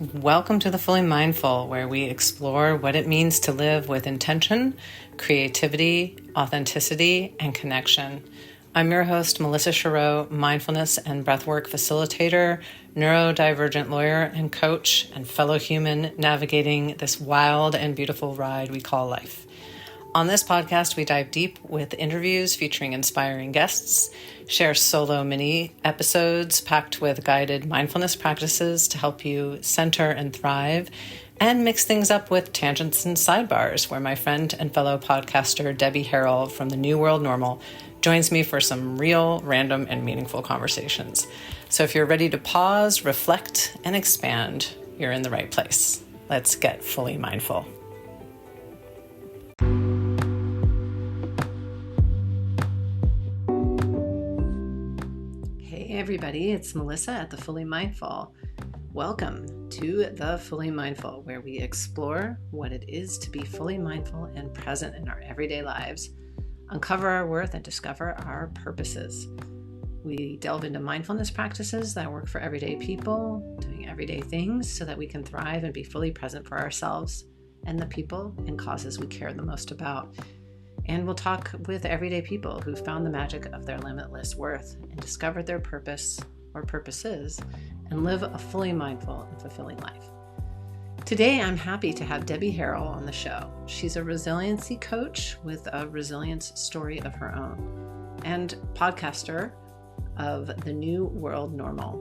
Welcome to the Fully Mindful, where we explore what it means to live with intention, creativity, authenticity, and connection. I'm your host, Melissa Chareau, mindfulness and breathwork facilitator, neurodivergent lawyer and coach, and fellow human navigating this wild and beautiful ride we call life. On this podcast, we dive deep with interviews featuring inspiring guests, share solo mini episodes packed with guided mindfulness practices to help you center and thrive, and mix things up with tangents and sidebars, where my friend and fellow podcaster Debbie Harrell from the New World Normal joins me for some real, random, and meaningful conversations. So if you're ready to pause, reflect, and expand, you're in the right place. Let's get fully mindful. Everybody, it's Melissa at the Fully Mindful. Welcome to the Fully Mindful, where we explore what it is to be fully mindful and present in our everyday lives, uncover our worth, and discover our purposes. We delve into mindfulness practices that work for everyday people, doing everyday things so that we can thrive and be fully present for ourselves and the people and causes we care the most about. And we'll talk with everyday people who found the magic of their limitless worth and discovered their purpose or purposes and live a fully mindful and fulfilling life. Today, I'm happy to have Debbie Harrell on the show. She's a resiliency coach with a resilience story of her own and podcaster of the New World Normal,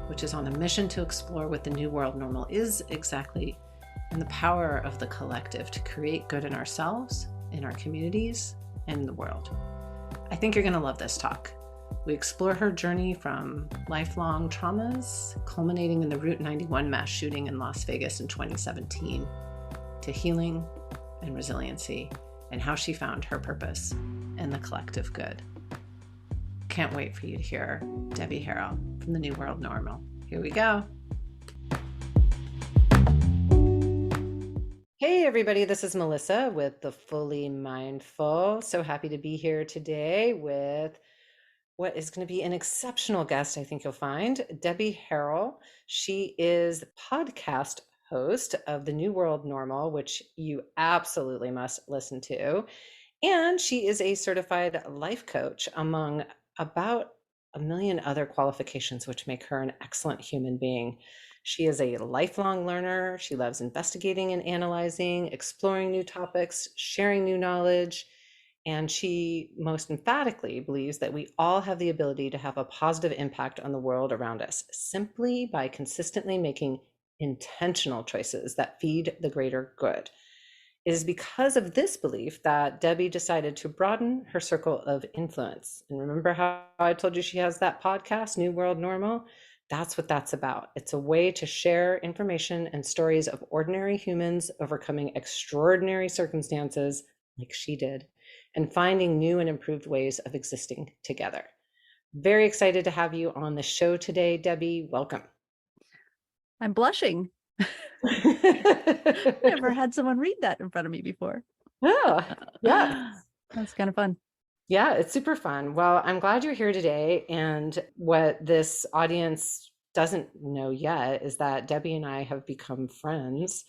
which is on a mission to explore what the New World Normal is exactly and the power of the collective to create good in ourselves, in our communities, and in the world. I think you're going to love this talk. We explore her journey from lifelong traumas, culminating in the Route 91 mass shooting in Las Vegas in 2017, to healing and resiliency, and how she found her purpose and the collective good. Can't wait for you to hear Debbie Harrell from the New World Normal. Here we go. Hey everybody, this is Melissa with the Fully Mindful. So happy to be here today with what is going to be an exceptional guest, I think you'll find, Debbie Harrell. She is the podcast host of the New World Normal, which you absolutely must listen to. And she is a certified life coach, among about a million other qualifications, which make her an excellent human being. She is a lifelong learner. She loves investigating and analyzing, exploring new topics, sharing new knowledge, and she most emphatically believes that we all have the ability to have a positive impact on the world around us simply by consistently making intentional choices that feed the greater good. It is because of this belief that Debbie decided to broaden her circle of influence. And remember how I told you she has that podcast, New World Normal? That's what that's about. It's a way to share information and stories of ordinary humans overcoming extraordinary circumstances like she did, and finding new and improved ways of existing together. Very excited to have you on the show today, Debbie. Welcome. I'm blushing. Never had someone read that in front of me before. Oh, yeah. That's kind of fun. Yeah, it's super fun. Well, I'm glad you're here today. And what this audience doesn't know yet is that Debbie and I have become friends,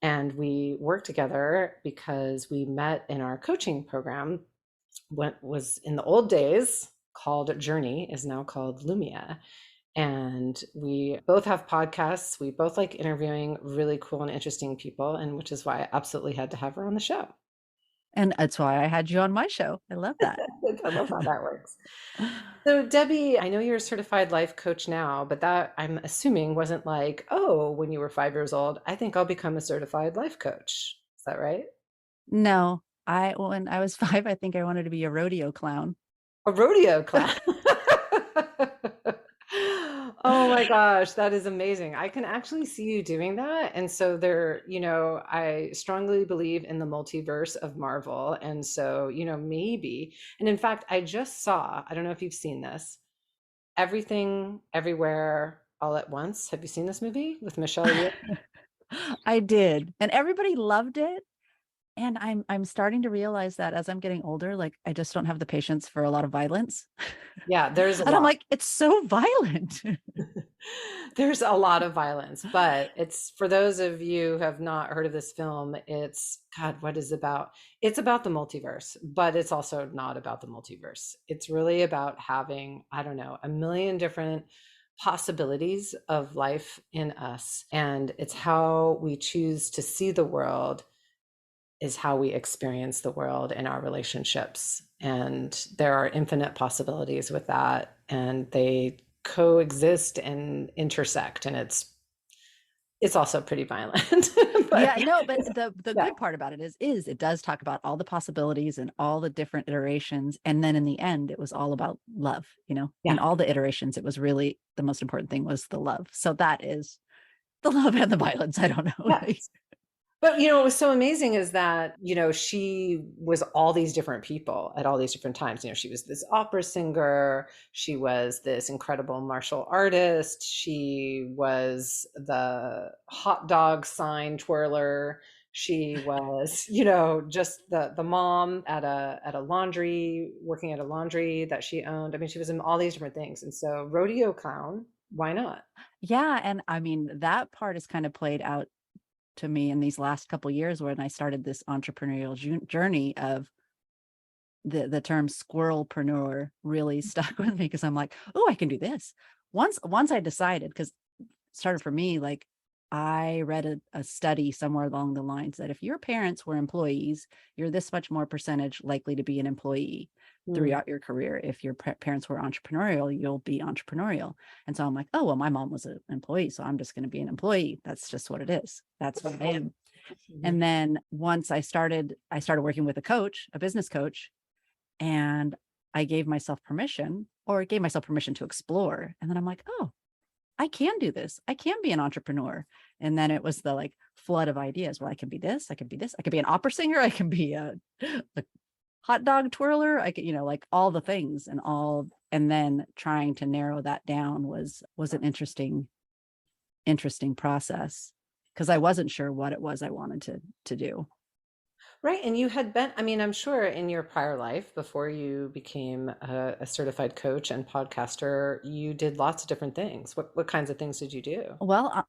and we work together because we met in our coaching program. What was in the old days called Journey is now called Lumia. And we both have podcasts. We both like interviewing really cool and interesting people, and which is why I absolutely had to have her on the show. And that's why I had you on my show. I love that. I love how that works. So Debbie, I know you're a certified life coach now, but that I'm assuming wasn't like, oh, when you were 5 years old, I think I'll become a certified life coach. Is that right? No, when I was 5, I think I wanted to be a rodeo clown. A rodeo clown. Oh my gosh, that is amazing. I can actually see you doing that. And so I strongly believe in the multiverse of Marvel. And so, maybe, and in fact, I just saw, I don't know if you've seen this, Everything, Everywhere, All at Once. Have you seen this movie with Michelle Yeoh? I did. And everybody loved it. And I'm starting to realize that as I'm getting older, like I just don't have the patience for a lot of violence. Yeah, there's a And I'm lot. like, it's so violent. There's a lot of violence, but it's for those of you who have not heard of this film, it's God, what is it about? It's about the multiverse, but it's also not about the multiverse. It's really about having, I don't know, a million different possibilities of life in us. And it's how we choose to see the world is how we experience the world in our relationships. And there are infinite possibilities with that. And they coexist and intersect. And it's also pretty violent. But Yeah, no, but the yeah, good part about it is it does talk about all the possibilities and all the different iterations. And then in the end, it was all about love, yeah, in all the iterations, it was really the most important thing was the love. So that is the love and the violence. I don't know. yeah. But what was so amazing is that, she was all these different people at all these different times. She was this opera singer, she was this incredible martial artist, she was the hot dog sign twirler, she was, just the mom at a laundry, working at a laundry that she owned. I mean, she was in all these different things. And so rodeo clown, why not? Yeah. And I mean, that part is kind of played out to me in these last couple years when I started this entrepreneurial journey of the term squirrelpreneur really stuck with me because I'm like, oh, I can do this. Once I decided, because it started for me, like I read a study somewhere along the lines that if your parents were employees, you're this much more percentage likely to be an employee Hmm. throughout your career. If your parents were entrepreneurial, you'll be entrepreneurial. And so I'm like, oh, well, my mom was an employee, so I'm just going to be an employee. That's just what it is. That's what I am. Mhm. And then once I started working with a coach, a business coach, and I gave myself permission to explore. And then I'm like, oh, I can do this. I can be an entrepreneur. And then it was the like flood of ideas. Well, I can be this, I can be this, I could be an opera singer, I can be a hot dog twirler, I could, like all the things and then trying to narrow that down was an interesting process because I wasn't sure what it was I wanted to do. Right. And you had been, I mean, I'm sure in your prior life, before you became a certified coach and podcaster, you did lots of different things. What kinds of things did you do? Well,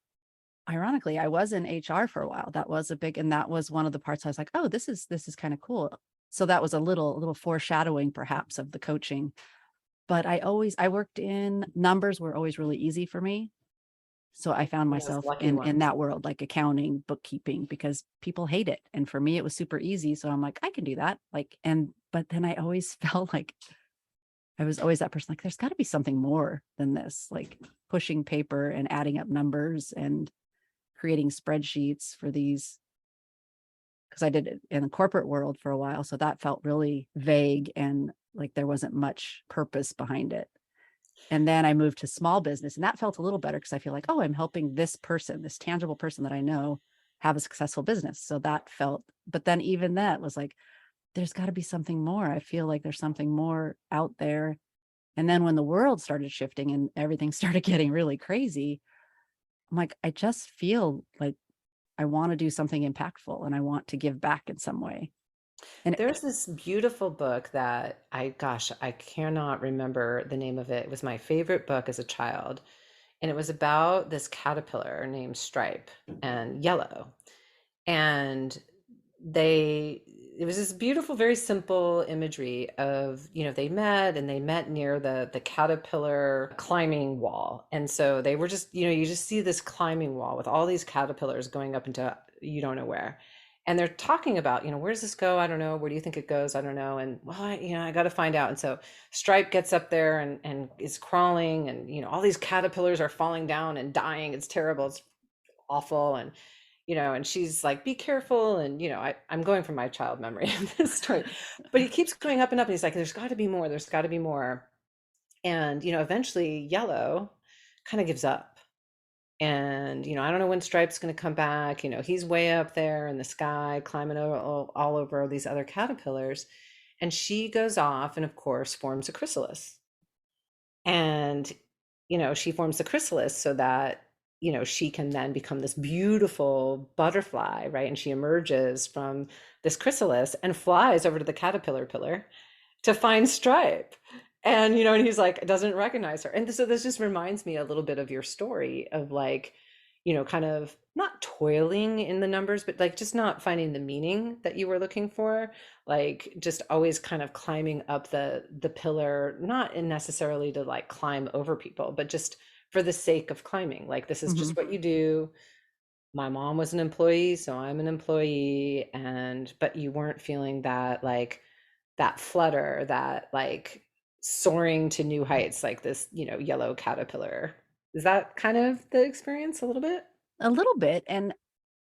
ironically, I was in HR for a while. That was and that was one of the parts I was like, oh, this is kind of cool. So that was a little foreshadowing perhaps of the coaching. But I worked in numbers were always really easy for me. So I found One of those myself lucky in ones. that world, like accounting, bookkeeping, because people hate it. And for me, it was super easy. So I'm like, I can do that. But then I always felt like I was always that person, like, there's got to be something more than this, like pushing paper and adding up numbers and creating spreadsheets for these, because I did it in the corporate world for a while. So that felt really vague and like there wasn't much purpose behind it. And then I moved to small business and that felt a little better because I feel like, oh, I'm helping this person, this tangible person that I know have a successful business. So that felt, but then even that was like, there's got to be something more. I feel like there's something more out there. And then when the world started shifting and everything started getting really crazy, I'm like, I just feel like I want to do something impactful and I want to give back in some way. And There's this beautiful book that gosh, I cannot remember the name of it. It was my favorite book as a child. And it was about this caterpillar named Stripe and Yellow. And they it was this beautiful, very simple imagery of, they met near the caterpillar climbing wall. And so they were just, you just see this climbing wall with all these caterpillars going up into you don't know where. And they're talking about, where does this go? I don't know. Where do you think it goes? I don't know. And well, I got to find out. And so Stripe gets up there and is crawling, and all these caterpillars are falling down and dying. It's terrible. It's awful. And she's like, be careful. And I'm going from my child memory of this story, but he keeps going up and up, and he's like, there's got to be more, there's got to be more. And eventually Yellow kind of gives up. And I don't know when Stripe's going to come back. He's way up there in the sky climbing all over these other caterpillars, and she goes off and of course forms a chrysalis. And she forms the chrysalis so that she can then become this beautiful butterfly, right? And she emerges from this chrysalis and flies over to the caterpillar pillar to find Stripe. And, and he's like, doesn't recognize her. And so this just reminds me a little bit of your story of like, kind of not toiling in the numbers, but like just not finding the meaning that you were looking for, like just always kind of climbing up the pillar, not in necessarily to like climb over people, but just for the sake of climbing. Like this is Hmm. just what you do. My mom was an employee, so I'm an employee, but you weren't feeling that like that flutter, that like soaring to new heights, like this, yellow caterpillar. Is that kind of the experience a little bit? A little bit. And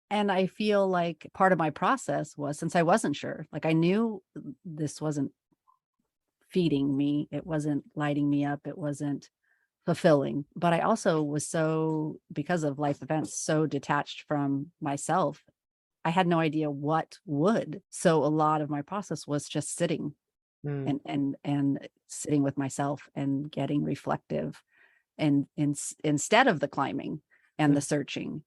I feel like part of my process was, since I wasn't sure, like I knew this wasn't feeding me, it wasn't lighting me up, it wasn't fulfilling. But I also was so, because of life events, so detached from myself. I had no idea what would. So a lot of my process was just sitting Mm, and sitting with myself and getting reflective, and instead of the climbing and mm. the searching.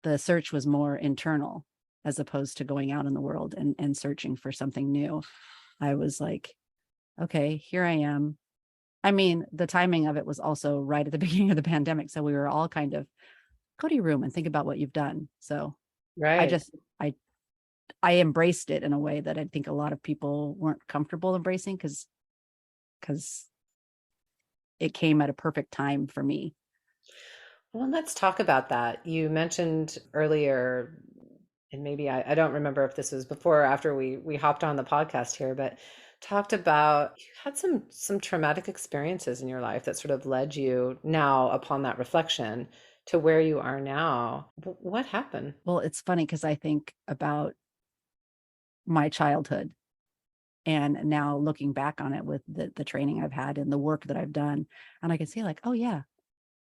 The search was more internal, as opposed to going out in the world and searching for something new. I was like, okay, here I am. I mean, the timing of it was also right at the beginning of the pandemic. So we were all kind of, go to your room and think about what you've done. So I Right. just, I embraced it in a way that I think a lot of people weren't comfortable embracing, because it came at a perfect time for me. Well, let's talk about that. You mentioned earlier, and maybe I don't remember if this was before or after we hopped on the podcast here, but talked about you had some traumatic experiences in your life that sort of led you now upon that reflection to where you are now. What happened? Well, it's funny because I think about my childhood, and now looking back on it with the training I've had and the work that I've done, and I can see like, oh yeah,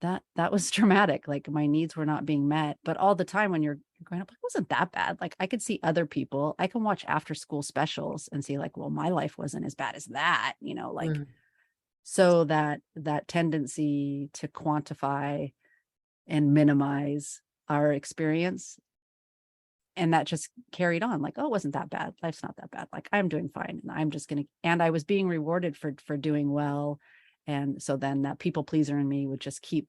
that was traumatic. Like my needs were not being met. But all the time when you're growing up, it wasn't that bad. Like I could see other people. I can watch after school specials and see like, well, my life wasn't as bad as that, like, Mm, so that tendency to quantify and minimize our experience, and that just carried on, like, oh, it wasn't that bad, life's not that bad, like I'm doing fine, and I'm just gonna, and I was being rewarded for doing well. And so then that people pleaser in me would just keep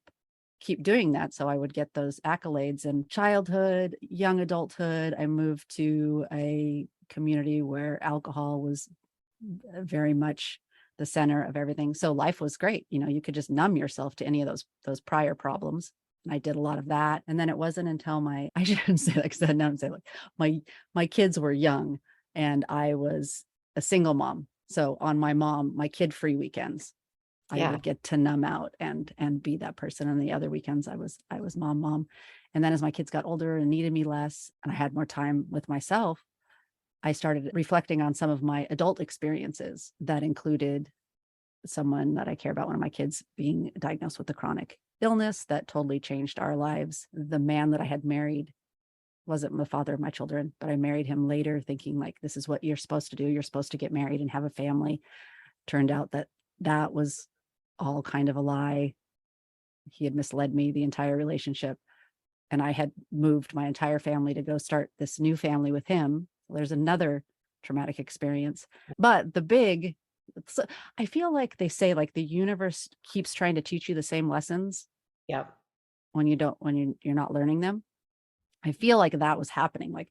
doing that, so I would get those accolades. And childhood, young adulthood, I moved to a community where alcohol was very much the center of everything. So life was great. You could just numb yourself to any of those prior problems. And I did a lot of that. And then it wasn't until my, I shouldn't say like said now, I'm saying like my kids were young and I was a single mom. So on my kid free weekends, I yeah. would get to numb out and be that person. And the other weekends I was mom. And then as my kids got older and needed me less and I had more time with myself, I started reflecting on some of my adult experiences that included someone that I care about, one of my kids, being diagnosed with a chronic illness that totally changed our lives. The man that I had married wasn't the father of my children, but I married him later thinking like, this is what you're supposed to do. You're supposed to get married and have a family. Turned out that that was all kind of a lie. He had misled me the entire relationship. And I had moved my entire family to go start this new family with him. There's another traumatic experience. But the big, so I feel like they say like the universe keeps trying to teach you the same lessons Yep. when you don't, when you're not learning them. I feel like that was happening. Like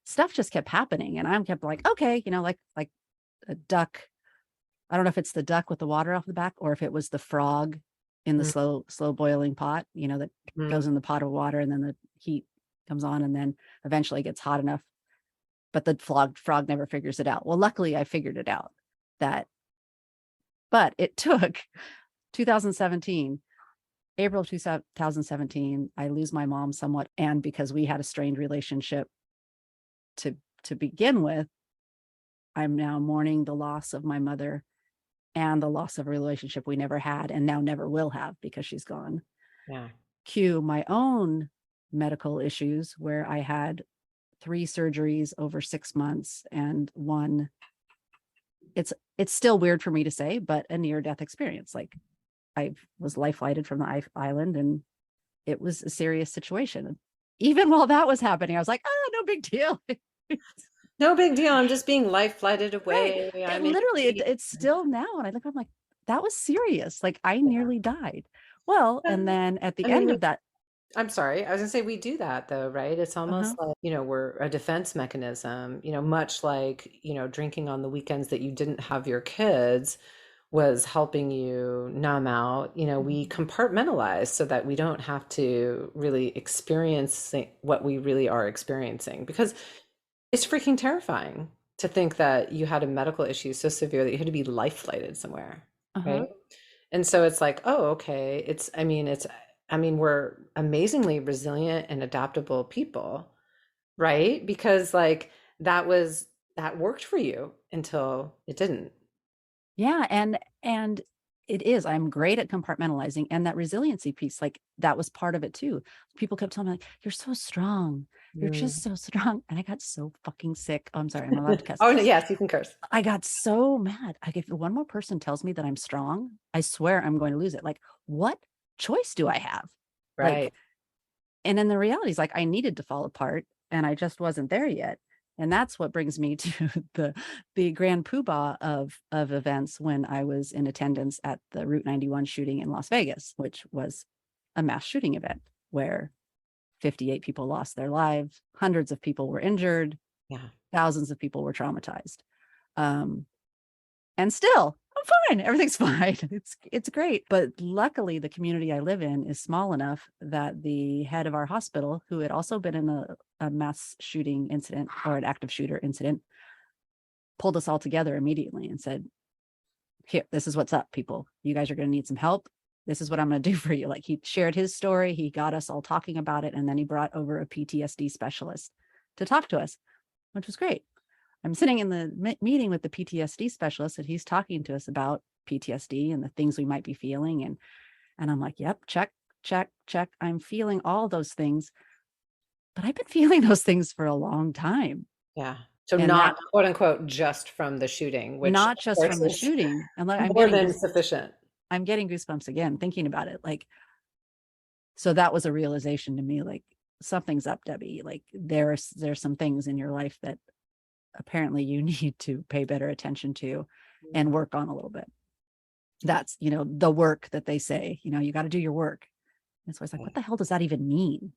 stuff just kept happening. And I kept like, okay, like a duck. I don't know if it's the duck with the water off the back or if it was the frog in the slow boiling pot, that Mm-hmm. goes in the pot of water and then the heat comes on and then eventually gets hot enough. But the frog never figures it out. Well, luckily I figured it out, that, but it took 2017, April of 2017, I lose my mom somewhat. And because we had a strained relationship to begin with, I'm now mourning the loss of my mother and the loss of a relationship we never had and now never will have because she's gone. Yeah. Cue my own medical issues where I had 3 surgeries over 6 months and one, it's still weird for me to say, but a near death experience. Like I was life flighted from the island and it was a serious situation. Even while that was happening, I was like, oh, no big deal. No big deal. I'm just being life flighted Right. away. And I'm in literally, a it's still now. And I look, I'm like, that was serious. Like I nearly died. Well, and then at the I mean, end of that, I'm sorry. I was gonna say we do that though, right? It's almost uh-huh, like, we're a defense mechanism, much like, drinking on the weekends that you didn't have your kids was helping you numb out. We compartmentalize so that we don't have to really experience what we really are experiencing because it's freaking terrifying to think that you had a medical issue so severe that you had to be life flighted somewhere, uh-huh. right? And so it's like, oh, okay. I mean, we're amazingly resilient and adaptable people, right? Because like that worked for you until it didn't. Yeah. And it is, I'm great at compartmentalizing, and that resiliency piece, like that was part of it too. People kept telling me like, you're so strong. You're Mm. just so strong. And I got so fucking sick. Oh, I'm sorry. I'm not allowed to cuss. Oh, no, yes, you can curse. I got so mad. Like, if one more person tells me that I'm strong, I swear I'm going to lose it. Like, what choice do I have? Like, Right. and then the reality is like I needed to fall apart and I just wasn't there yet. And that's what brings me to the grand poobah of events when I was in attendance at the Route 91 shooting in Las Vegas, which was a mass shooting event where 58 people lost their lives, hundreds of people were injured, Yeah. thousands of people were traumatized. Um, and still I'm fine, everything's fine. It's great, but luckily the community I live in is small enough that the head of our hospital, who had also been in a mass shooting incident or an active shooter incident, pulled us all together immediately and said, here, this is what's up, people. You guys are going to need some help. This is what I'm going to do for you. Like, he shared his story, he got us all talking about it, and then he brought over a PTSD specialist to talk to us, which was great. I'm sitting in the meeting with the PTSD specialist, and he's talking to us about PTSD and the things we might be feeling. And I'm like, yep, check, check, check. I'm feeling all those things, but I've been feeling those things for a long time. Yeah. So And not that quote unquote just from the shooting, which not of just course from the is shooting. And like, more than sufficient. I'm getting goosebumps again, thinking about it. Like, so that was a realization to me, like, something's up, Debbie. Like there's some things in your life that apparently you need to pay better attention to and work on a little bit. That's, the work that they say, you got to do your work. And so I was like, what the hell does that even mean?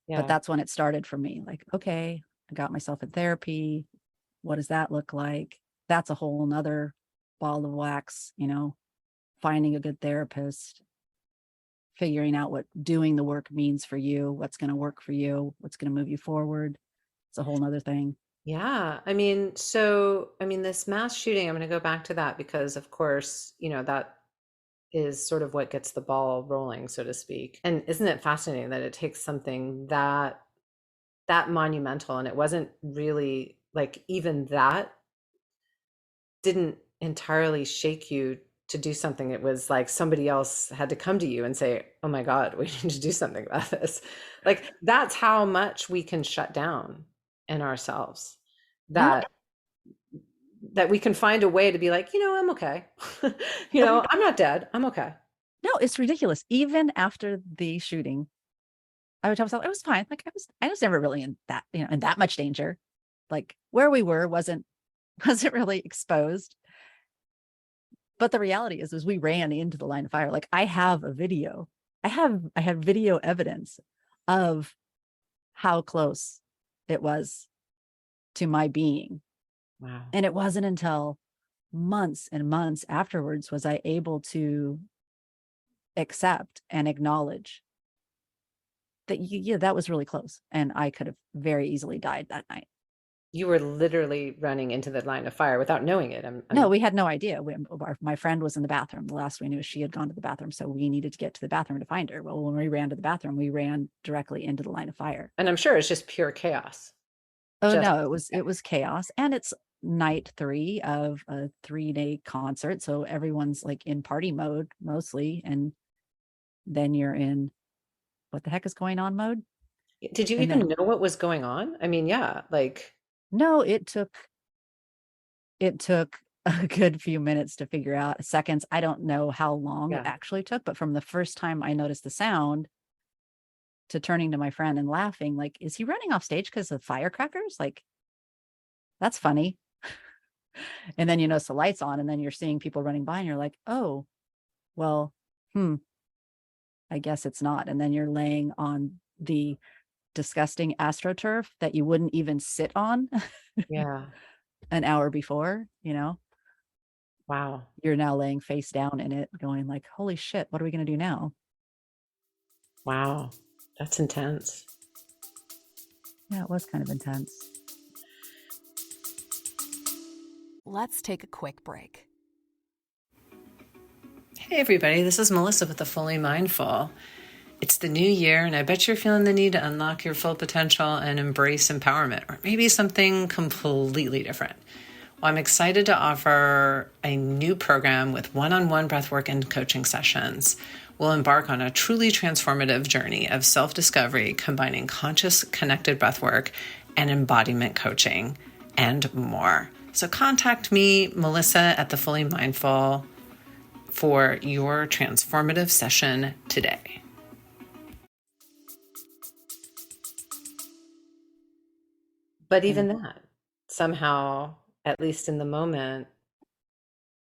But Yeah. that's when it started for me. Like, okay, I got myself in therapy. What does that look like? That's a whole nother ball of wax, finding a good therapist, figuring out what doing the work means for you, what's going to work for you, what's going to move you forward. It's a whole nother thing. Yeah. This mass shooting, I'm going to go back to that because, of course, that is sort of what gets the ball rolling, so to speak. And isn't it fascinating that it takes something that monumental, and it wasn't really like even that didn't entirely shake you to do something. It was like somebody else had to come to you and say, "Oh my God, we need to do something about this." Like that's how much we can shut down in ourselves. No, That that we can find a way to be like, I'm okay. no, I'm not dead. I'm okay. no, it's ridiculous. Even after the shooting, I would tell myself it was fine. Like I was never really in that, in that much danger. Like where we were wasn't really exposed. But the reality is we ran into the line of fire. Like I have a video. I have video evidence of how close it was to my being. Wow. And it wasn't until months and months afterwards was I able to accept and acknowledge that yeah, that was really close. And I could have very easily died that night. You were literally running into the line of fire without knowing it. No, we had no idea. My friend was in the bathroom. The last we knew is she had gone to the bathroom. So we needed to get to the bathroom to find her. Well, when we ran to the bathroom, we ran directly into the line of fire. and I'm sure it's just pure chaos. Oh Just no, it was chaos. And it's night 3 of a 3-day concert. So everyone's like in party mode mostly. And then you're in what the heck is going on mode. Did you And even then know what was going on? I mean, yeah, like, no, it took a good few minutes to figure out, seconds. I don't know how long it yeah. actually took, but from the first time I noticed the sound to turning to my friend and laughing, like, is he running off stage because of firecrackers? Like, that's funny. And then you notice the lights on, and then you're seeing people running by, and you're like, oh, well, I guess it's not. And then you're laying on the disgusting astroturf that you wouldn't even sit on Yeah. an hour before, Wow. you're now laying face down in it, going like, holy shit, what are we going to do now? Wow. That's intense. Yeah, it was kind of intense. Let's take a quick break. Hey, everybody. This is Melissa with the Fully Mindful. It's the new year, and I bet you're feeling the need to unlock your full potential and embrace empowerment, or maybe something completely different. Well, I'm excited to offer a new program with one-on-one breathwork and coaching sessions. We'll embark on a truly transformative journey of self-discovery, combining conscious, connected breathwork and embodiment coaching, and more. So contact me, Melissa at the Fully Mindful, for your transformative session today. But even that, somehow, at least in the moment,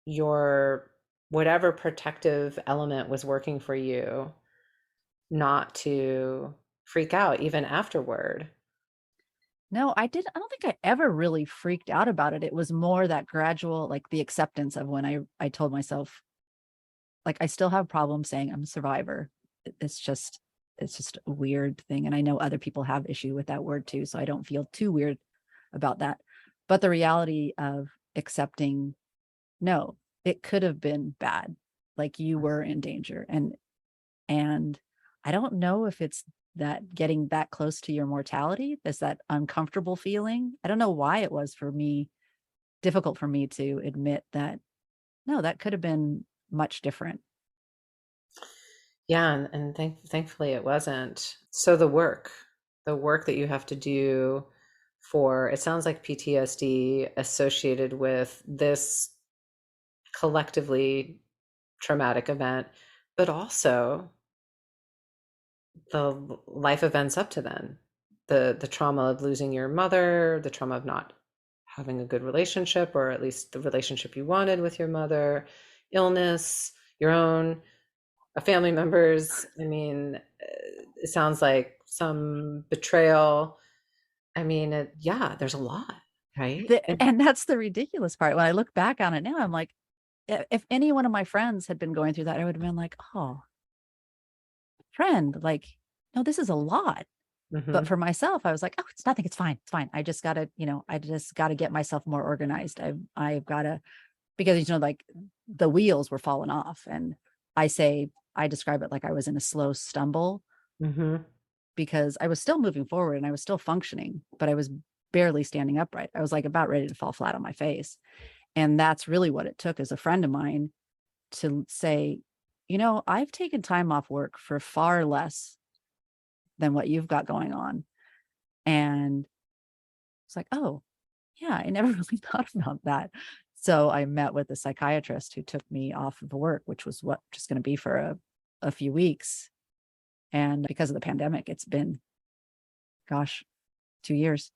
your whatever protective element was working for you, not to freak out even afterward. No, I don't think I ever really freaked out about it. It was more that gradual, like the acceptance of when I told myself, like, I still have problems saying I'm a survivor. It's just a weird thing. And I know other people have issue with that word too. So I don't feel too weird about that. But the reality of accepting, no, it could have been bad. Like, you were in danger. And I don't know if it's that getting that close to your mortality, is that uncomfortable feeling. I don't know why it was difficult for me to admit that, no, that could have been much different. Yeah, and thankfully it wasn't. So the work that you have to do for, it sounds like PTSD associated with this collectively traumatic event, but also the life events up to then, the trauma of losing your mother, the trauma of not having a good relationship, or at least the relationship you wanted with your mother, illness, your own, a family members. I mean, it sounds like some betrayal. I mean, yeah, there's a lot, right? And that's the ridiculous part. When I look back on it now, I'm like, if any one of my friends had been going through that, I would have been like, oh, friend, like, no, this is a lot. But Mhm. for myself, I was like, oh, it's nothing. It's fine. It's fine. I just got to get myself more organized. I've got to, because, like, the wheels were falling off. And I describe it like I was in a slow stumble, Mhm. because I was still moving forward and I was still functioning, but I was barely standing upright. I was like about ready to fall flat on my face. And that's really what it took, as a friend of mine to say, I've taken time off work for far less than what you've got going on. And it's like, oh, yeah, I never really thought about that. So I met with a psychiatrist who took me off of work, which was just going to be for a few weeks. And because of the pandemic, it's been, gosh, 2 years.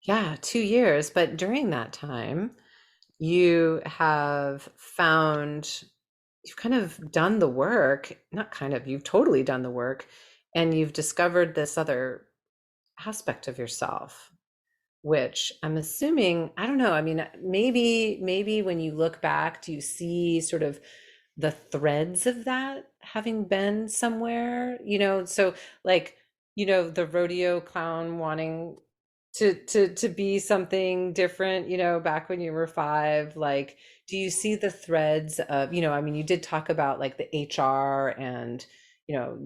Yeah, 2 years, but during that time, you've kind of done the work, not kind of, you've totally done the work, and you've discovered this other aspect of yourself, which I'm assuming, I don't know, I mean, maybe when you look back, do you see sort of the threads of that having been somewhere, so like, the rodeo clown wanting to be something different, back when you were 5, like, do you see the threads of, I mean, you did talk about like the HR, and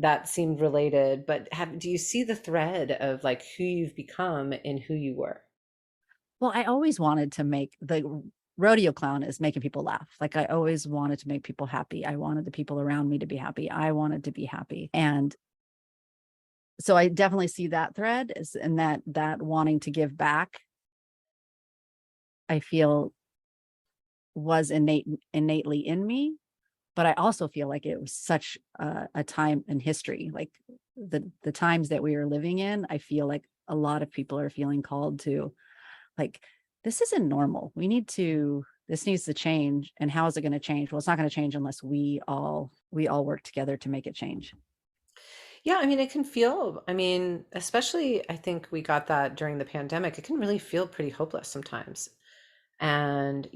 that seemed related, but do you see the thread of like who you've become and who you were? Well, I always wanted to make the rodeo clown is making people laugh. Like, I always wanted to make people happy. I wanted the people around me to be happy. I wanted to be happy. And so I definitely see that thread and that wanting to give back, I feel, was innately in me. But I also feel like it was such a time in history. Like, the times that we are living in, I feel like a lot of people are feeling called to, like, this isn't normal. This needs to change. And how is it going to change? Well, it's not going to change unless we all work together to make it change. Yeah, I mean, it can feel, I mean, especially I think we got that during the pandemic. It can really feel pretty hopeless sometimes. And,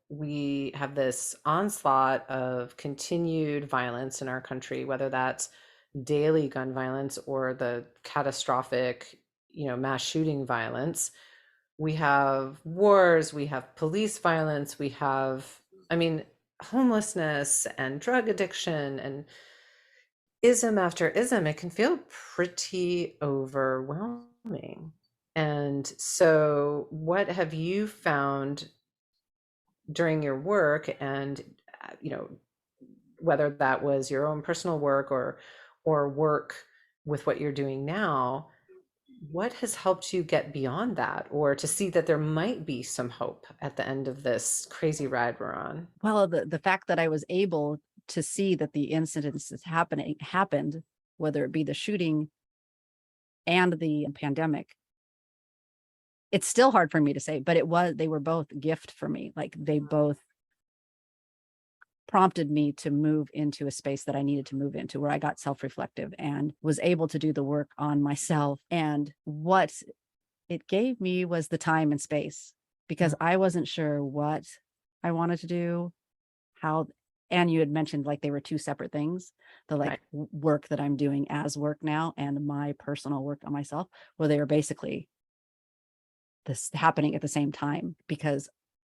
we have this onslaught of continued violence in our country, whether that's daily gun violence or the catastrophic, mass shooting violence. We have wars, we have police violence, we have, I mean, homelessness and drug addiction and ism after ism. It can feel pretty overwhelming. And so, what have you found during your work, and whether that was your own personal work or work with what you're doing now, what has helped you get beyond that, or to see that there might be some hope at the end of this crazy ride we're on? Well, the fact that I was able to see that the incidents that happened, whether it be the shooting and the pandemic, it's still hard for me to say, but they were both gift for me. Like, they both prompted me to move into a space that I needed to move into, where I got self-reflective and was able to do the work on myself. And what it gave me was the time and space, because I wasn't sure what I wanted to do, how, and you had mentioned like they were two separate things, the like Right. work that I'm doing as work now and my personal work on myself. Well, they were basically this happening at the same time, because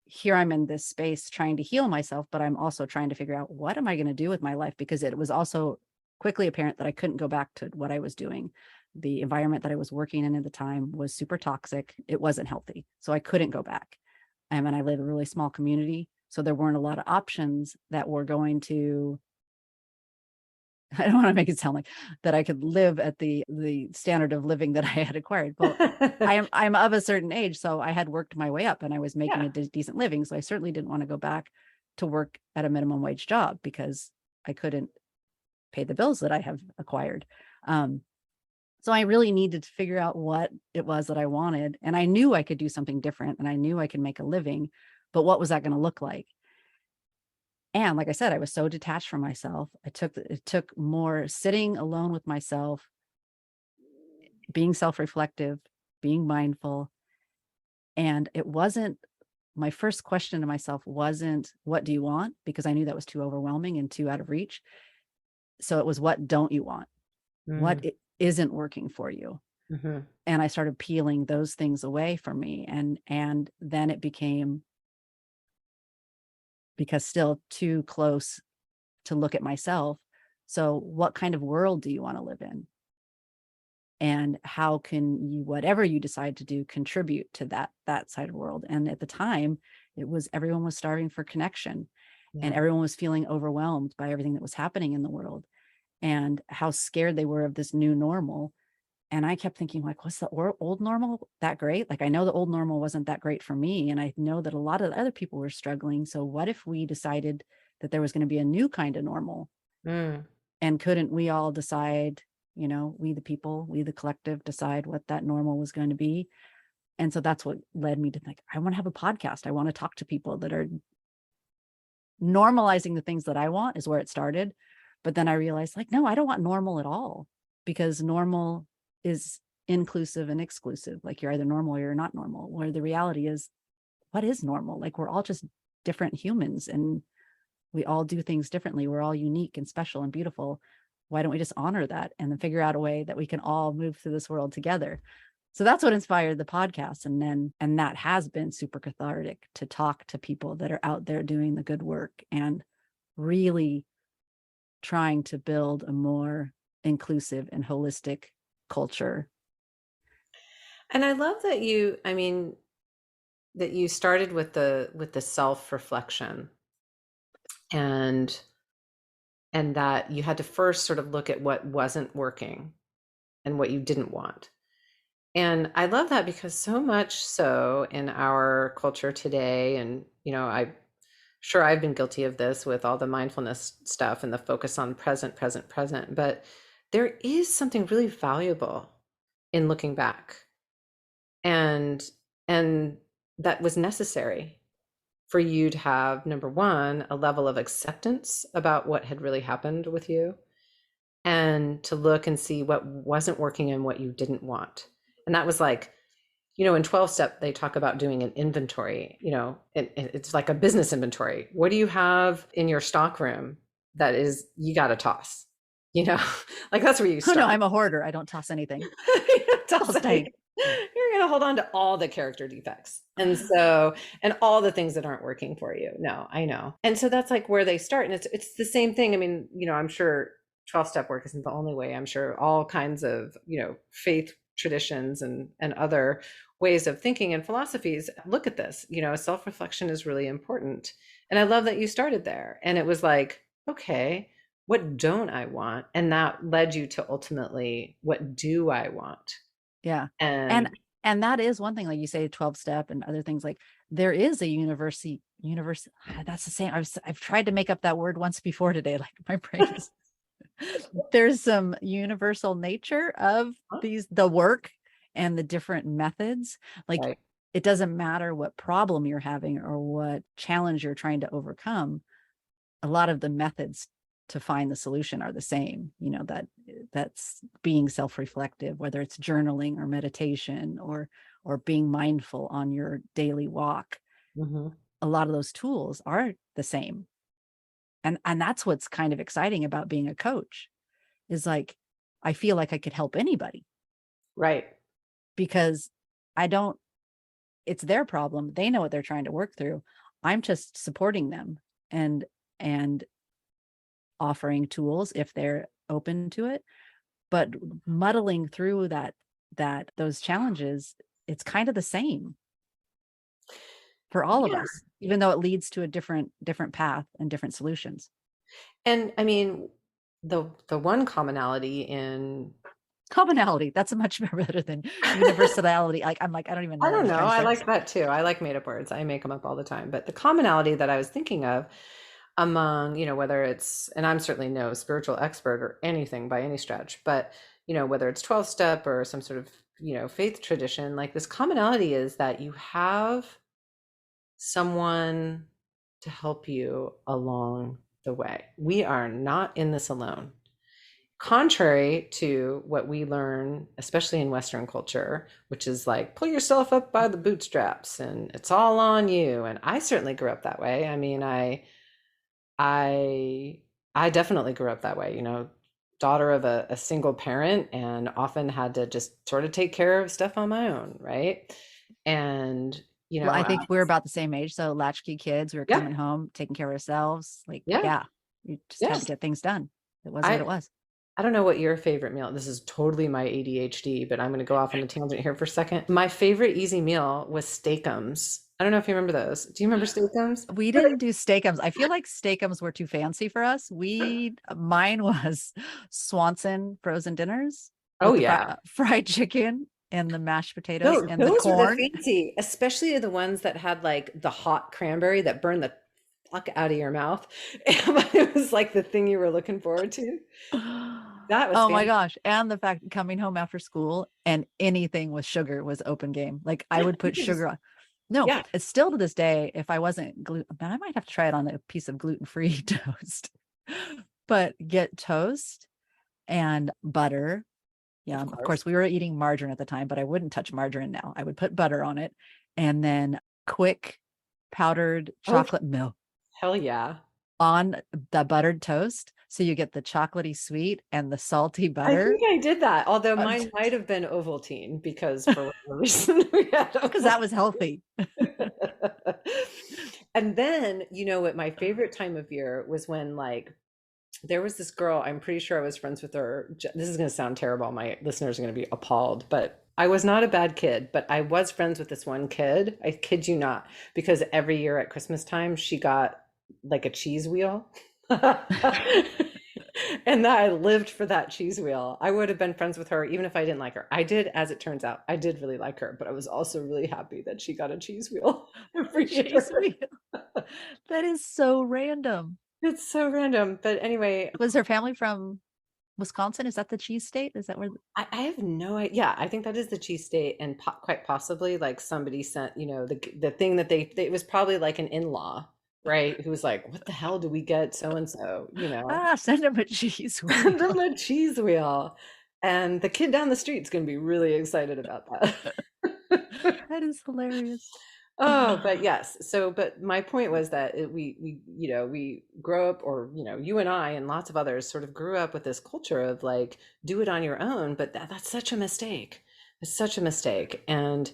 here I'm in this space trying to heal myself, but I'm also trying to figure out, what am I going to do with my life? Because it was also quickly apparent that I couldn't go back to what I was doing. The environment that I was working in at the time was super toxic. It wasn't healthy. So I couldn't go back. And I live in a really small community. So there weren't a lot of options that were going to, I don't want to make it sound like that I could live at the standard of living that I had acquired. Well, I'm of a certain age, so I had worked my way up and I was making Yeah. a decent living. So I certainly didn't want to go back to work at a minimum wage job, because I couldn't pay the bills that I have acquired. So I really needed to figure out what it was that I wanted. And I knew I could do something different and I knew I could make a living, but what was that going to look like? And like I said, I was so detached from myself. It took more sitting alone with myself, being self-reflective, being mindful. And it wasn't, my first question to myself wasn't, what do you want? Because I knew that was too overwhelming and too out of reach. So it was, what don't you want? What isn't working for you? Mm-hmm. And I started peeling those things away from me. And then it became, because still too close to look at myself. So what kind of world do you want to live in? And how can you, whatever you decide to do, contribute to that side of the world? And at the time, it was, everyone was starving for connection, and everyone was feeling overwhelmed by everything that was happening in the world, and how scared they were of this new normal. And I kept thinking, like, was the old normal that great? Like, I know the old normal wasn't that great for me, and I know that a lot of other people were struggling. So what if we decided that there was going to be a new kind of normal? And couldn't we all decide, we the people, we the collective, decide what that normal was going to be? And so that's what led me to think, I want to have a podcast. I want to talk to people that are normalizing the things that I want, is where it started. But then I realized, like, no, I don't want normal at all, because normal is inclusive and exclusive. Like, you're either normal or you're not normal. Where the reality is, what is normal? Like, we're all just different humans and we all do things differently. We're all unique and special and beautiful. Why don't we just honor that and then figure out a way that we can all move through this world together? So that's what inspired the podcast. And that has been super cathartic, to talk to people that are out there doing the good work and really trying to build a more inclusive and holistic culture. And I love that that you started with the self-reflection, and that you had to first sort of look at what wasn't working and what you didn't want. And I love that, because so much so in our culture today, and I've been guilty of this with all the mindfulness stuff and the focus on present, present, present, but there is something really valuable in looking back, and and that was necessary for you to have, number one, a level of acceptance about what had really happened with you, and to look and see what wasn't working and what you didn't want. And that was like, in 12 step, they talk about doing an inventory, it's like a business inventory. What do you have in your stock room that is, you got to toss, like that's where you Oh start. no, I'm a hoarder. I don't toss anything. Toss anything. You're going to hold on to all the character defects. And all the things that aren't working for you. No, I know. And so that's like where they start. And it's the same thing. I mean, I'm sure 12-step work isn't the only way. I'm sure all kinds of, faith traditions and other ways of thinking and philosophies look at this. Self-reflection is really important. And I love that you started there. And it was like, okay, what don't I want? And that led you to ultimately, what do I want? Yeah. And And that is one thing, like you say, 12 step and other things, like there is a universe. That's the same. I've tried to make up that word once before today. Like my brain is, there's some universal nature of the work and the different methods. Like right. It doesn't matter what problem you're having or what challenge you're trying to overcome. A lot of the methods to find the solution are the same, that's being self-reflective, whether it's journaling or meditation or being mindful on your daily walk. Mm-hmm. A lot of those tools are the same. And that's what's kind of exciting about being a coach, is like, I feel like I could help anybody. Right. Because it's their problem. They know what they're trying to work through. I'm just supporting them and offering tools if they're open to it, but muddling through those challenges, it's kind of the same for all of us, even though it leads to a different path and different solutions. And I mean, the one commonality, that's much better than universality. I don't even know. I don't know. I like say. that too. I like made up words. I make them up all the time. But the commonality that I was thinking of among, whether it's, and I'm certainly no spiritual expert or anything by any stretch, but, whether it's 12 step or some sort of, faith tradition, like this commonality is that you have someone to help you along the way. We are not in this alone. Contrary to what we learn, especially in Western culture, which is like, pull yourself up by the bootstraps and it's all on you. And I certainly grew up that way. I mean, I definitely grew up that way, daughter of a single parent, and often had to just sort of take care of stuff on my own, right? And well, I think we're about the same age, so latchkey kids, we were coming home, taking care of ourselves, like you just had to get things done. It was what it was. I don't know what your favorite meal. This is totally my ADHD, but I'm going to go off on a tangent here for a second. My favorite easy meal was steakums. I don't know if you remember those. Do you remember steakums? We didn't do steakums. I feel like steakums were too fancy for us. Mine was Swanson frozen dinners. Oh yeah, fried chicken and the mashed potatoes and the corn. Those are the fancy, especially the ones that had like the hot cranberry that burned the fuck out of your mouth. It was like the thing you were looking forward to. That was fancy. My gosh. And the fact coming home after school and anything with sugar was open game. Like I would put sugar on. No, it's still to this day, if I wasn't gluten, I might have to try it on a piece of gluten-free toast, but get toast and butter. Yeah, of course we were eating margarine at the time, but I wouldn't touch margarine now. I would put butter on it and then quick powdered chocolate milk. Hell yeah. On the buttered toast. So you get the chocolatey sweet and the salty butter. I think I did that, although mine might have been Ovaltine because for whatever reason we had because that was healthy. And then, what my favorite time of year was when like there was this girl, I'm pretty sure I was friends with her. This is going to sound terrible. My listeners are going to be appalled, but I was not a bad kid, but I was friends with this one kid. I kid you not, because every year at Christmas time, she got like a cheese wheel. And that I lived for that cheese wheel. I would have been friends with her even if I didn't like her. I did, as it turns out, I did really like her, but I was also really happy that she got a cheese wheel every cheese wheel. That is so random. It's so random. But anyway. Was her family from Wisconsin, is that the cheese state? Is that where? I have no idea. Yeah, I think that is the cheese state, and quite possibly like somebody sent, the thing that it was probably like an in-law, right? Who was like, "What the hell do we get so and so?" Send them a cheese wheel. Send them a cheese wheel, and the kid down the street's going to be really excited about that. That is hilarious. Oh, but yes. So, but my point was that we grow up, or, you and I and lots of others sort of grew up with this culture of like, do it on your own. But that's such a mistake. It's such a mistake. And,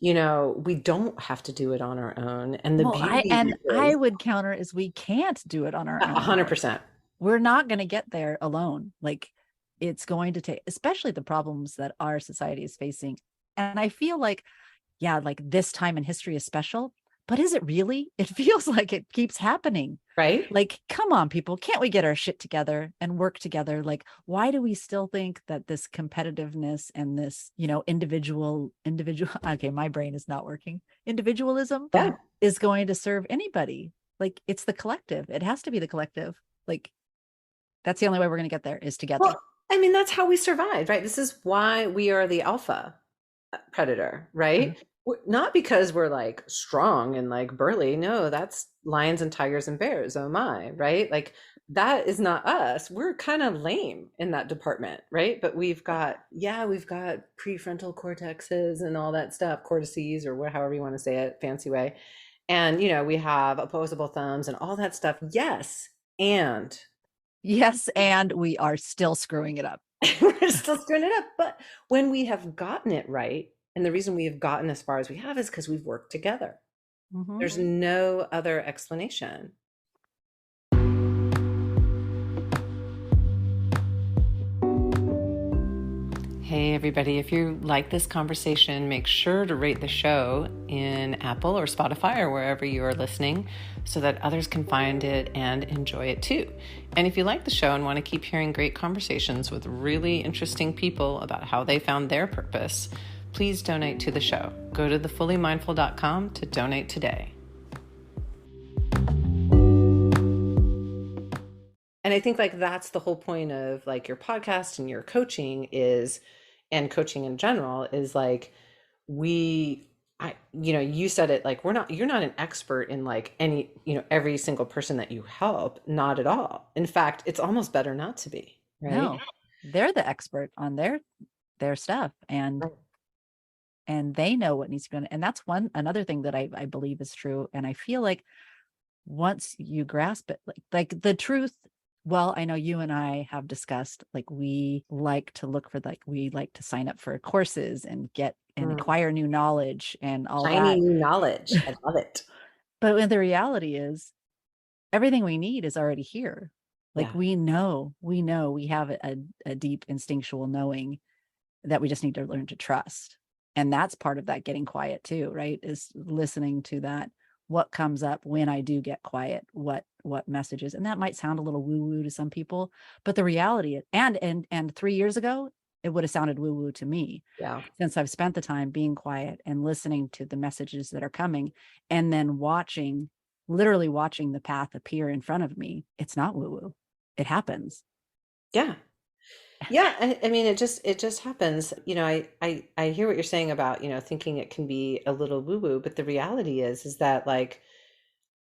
we don't have to do it on our own. And the beauty I would counter is we can't do it on our own. 100%. We're not going to get there alone. Like, it's going to take, especially the problems that our society is facing. And I feel like, yeah, like this time in history is special, but is it really? It feels like it keeps happening. Right? Like, come on, people, can't we get our shit together and work together? Like, why do we still think that this competitiveness and this, individual, okay, my brain is not working. Individualism is going to serve anybody. Like, it's the collective. It has to be the collective. Like, that's the only way we're going to get there, is together. Well, I mean, that's how we survived, right? This is why we are the alpha predator, right? Mm-hmm. Not because we're like strong and like burly. No, that's lions and tigers and bears. Oh my, right? Like, that is not us. We're kind of lame in that department, right? But we've got prefrontal cortexes and all that stuff, cortices, or however you want to say it, fancy way. And, we have opposable thumbs and all that stuff. Yes, and we are still screwing it up. We're still screwing it up. But when we have gotten it right, and the reason we have gotten as far as we have is because we've worked together. Mm-hmm. There's no other explanation. Hey, everybody, if you like this conversation, make sure to rate the show in Apple or Spotify or wherever you are listening so that others can find it and enjoy it too. And if you like the show and want to keep hearing great conversations with really interesting people about how they found their purpose, please donate to the show. Go to thefullymindful.com to donate today. And I think like that's the whole point of like your podcast and your coaching and coaching in general is like, you said it, like, you're not an expert in like any, every single person that you help. Not at all. In fact, it's almost better not to be, right? No, they're the expert on their stuff, and they know what needs to be done. And that's another thing that I believe is true. And I feel like once you grasp it, like the truth, well, I know you and I have discussed, like, we like to sign up for courses and get and acquire new knowledge and all that. New knowledge. I love it. But when the reality is everything we need is already here. Like, we know we have a deep instinctual knowing that we just need to learn to trust. And that's part of that getting quiet too, right? Is listening to that. What comes up when I do get quiet, what messages, and that might sound a little woo-woo to some people, but the reality is, and 3 years ago, it would have sounded woo-woo to me. Yeah. Since I've spent the time being quiet and listening to the messages that are coming, and then literally watching the path appear in front of me, it's not woo-woo. It happens. Yeah. Yeah. I mean, it just happens. I hear what you're saying about, thinking it can be a little woo-woo, but the reality is that like,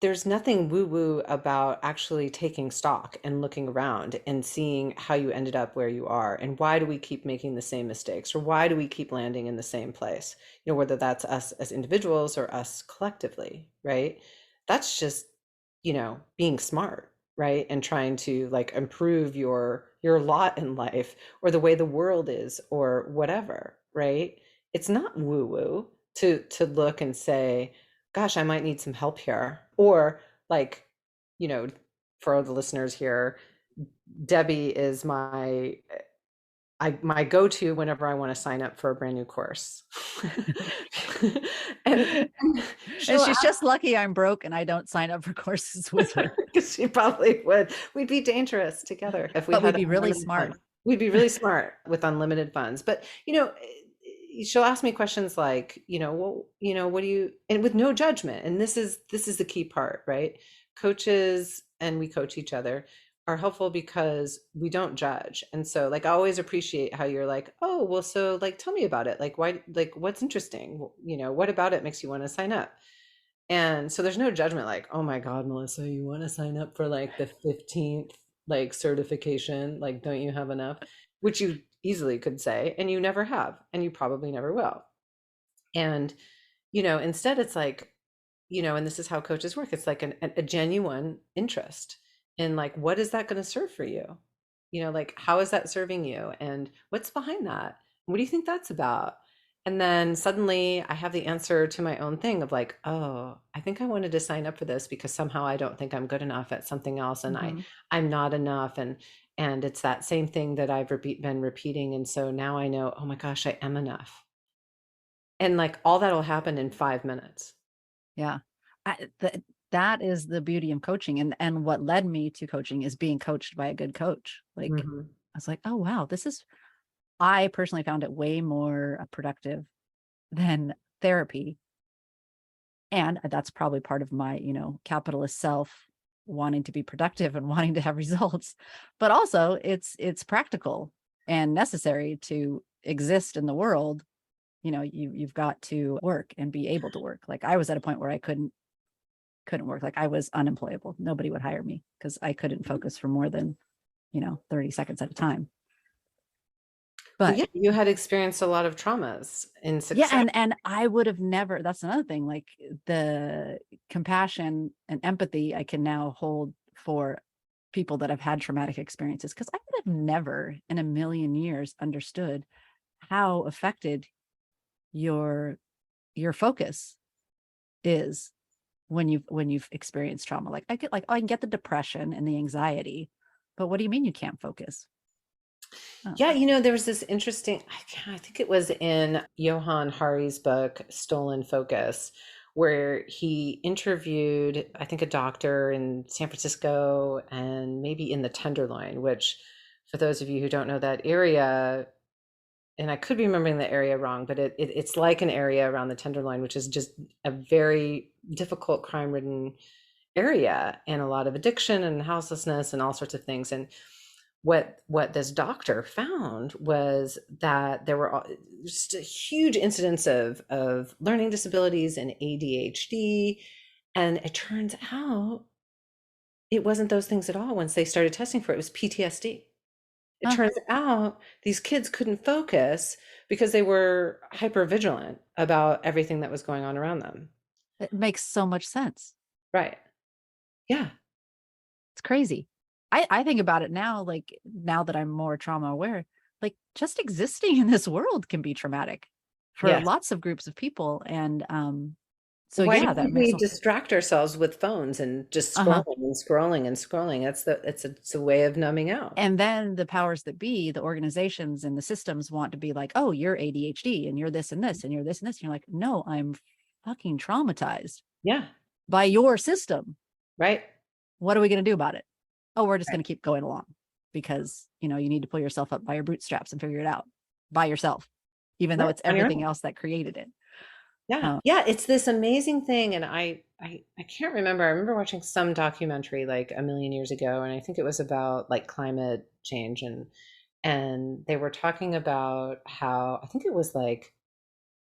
there's nothing woo-woo about actually taking stock and looking around and seeing how you ended up where you are. And why do we keep making the same mistakes, or why do we keep landing in the same place? Whether that's us as individuals or us collectively, right? That's just, being smart, right? And trying to like improve your lot in life, or the way the world is, or whatever, right? It's not woo-woo to look and say, gosh, I might need some help here. Or like, for the listeners here, Debbie is my go-to whenever I want to sign up for a brand new course. and she's just lucky I'm broke and I don't sign up for courses with her. Because she probably would. We'd be dangerous together if we'd be really smart. We'd be really smart with unlimited funds. But she'll ask me questions like, what do you, and with no judgment. And this is the key part, right? Coaches, and we coach each other. are helpful because we don't judge. And so like I always appreciate how you're like, oh, well, so like tell me about it. Like why, like what's interesting? You know, what about it makes you want to sign up? And so there's no judgment like, oh my God, Melissa, you want to sign up for like the 15th like certification? Like, don't you have enough? Which you easily could say, and you never have, and you probably never will. And, you know, instead it's like, you know, and this is how coaches work. It's like a genuine interest in like, what is that going to serve for you? You know, like, how is that serving you? And what's behind that? What do you think that's about? And then suddenly I have the answer to my own thing of like, oh, I think I wanted to sign up for this because somehow I don't think I'm good enough at something else. And Mhm. I'm not enough. And it's that same thing that I've been repeating. And so now I know, oh my gosh, I am enough. And like all that will happen in 5 minutes. Yeah. That is the beauty of coaching. And what led me to coaching is being coached by a good coach. Like, Mm-hmm. I was like, oh, wow, I personally found it way more productive than therapy. And that's probably part of my, capitalist self wanting to be productive and wanting to have results. But also it's practical and necessary to exist in the world. You've got to work and be able to work. Like I was at a point where I couldn't work. Like I was unemployable. Nobody would hire me because I couldn't focus for more than, 30 seconds at a time. Well, But yeah, you had experienced a lot of traumas in yeah, success. and I would have never, that's another thing, like the compassion and empathy I can now hold for people that have had traumatic experiences, because I would have never in a million years understood how affected your focus is when you've experienced trauma. Like I can get the depression and the anxiety, but what do you mean you can't focus? Oh, Yeah, you know, there was this interesting, I think it was in Johann Hari's book, Stolen Focus, where he interviewed, I think, a doctor in San Francisco and maybe in the Tenderloin, which, for those of you who don't know that area, and I could be remembering the area wrong, but it's like an area around the Tenderloin, which is just a very difficult, crime-ridden area, and a lot of addiction and houselessness and all sorts of things. And what this doctor found was that there were just a huge incidence of learning disabilities and ADHD. And it turns out it wasn't those things at all. Once they started testing for it, it was PTSD. It huh. turns out these kids couldn't focus because they were hyper vigilant about everything that was going on around them. It makes so much sense. Right. Yeah. It's crazy. I think about it now, like now that I'm more trauma aware, like just existing in this world can be traumatic for Yes. lots of groups of people. And so Why do yeah, you that think makes we distract ourselves with phones and just uh-huh. scrolling and scrolling and scrolling? It's a way of numbing out. And then the powers that be, the organizations and the systems want to be like, oh, you're ADHD and you're this and this and you're this and this. And you're like, no, I'm fucking traumatized Yeah. by your system. Right. What are we going to do about it? Oh, we're just Right. going to keep going along because, you need to pull yourself up by your bootstraps and figure it out by yourself, even though Right. it's On your everything own. else that created it. Yeah. Yeah. It's this amazing thing. And I can't remember. I remember watching some documentary like a million years ago, and I think it was about like climate change, and they were talking about how I think it was like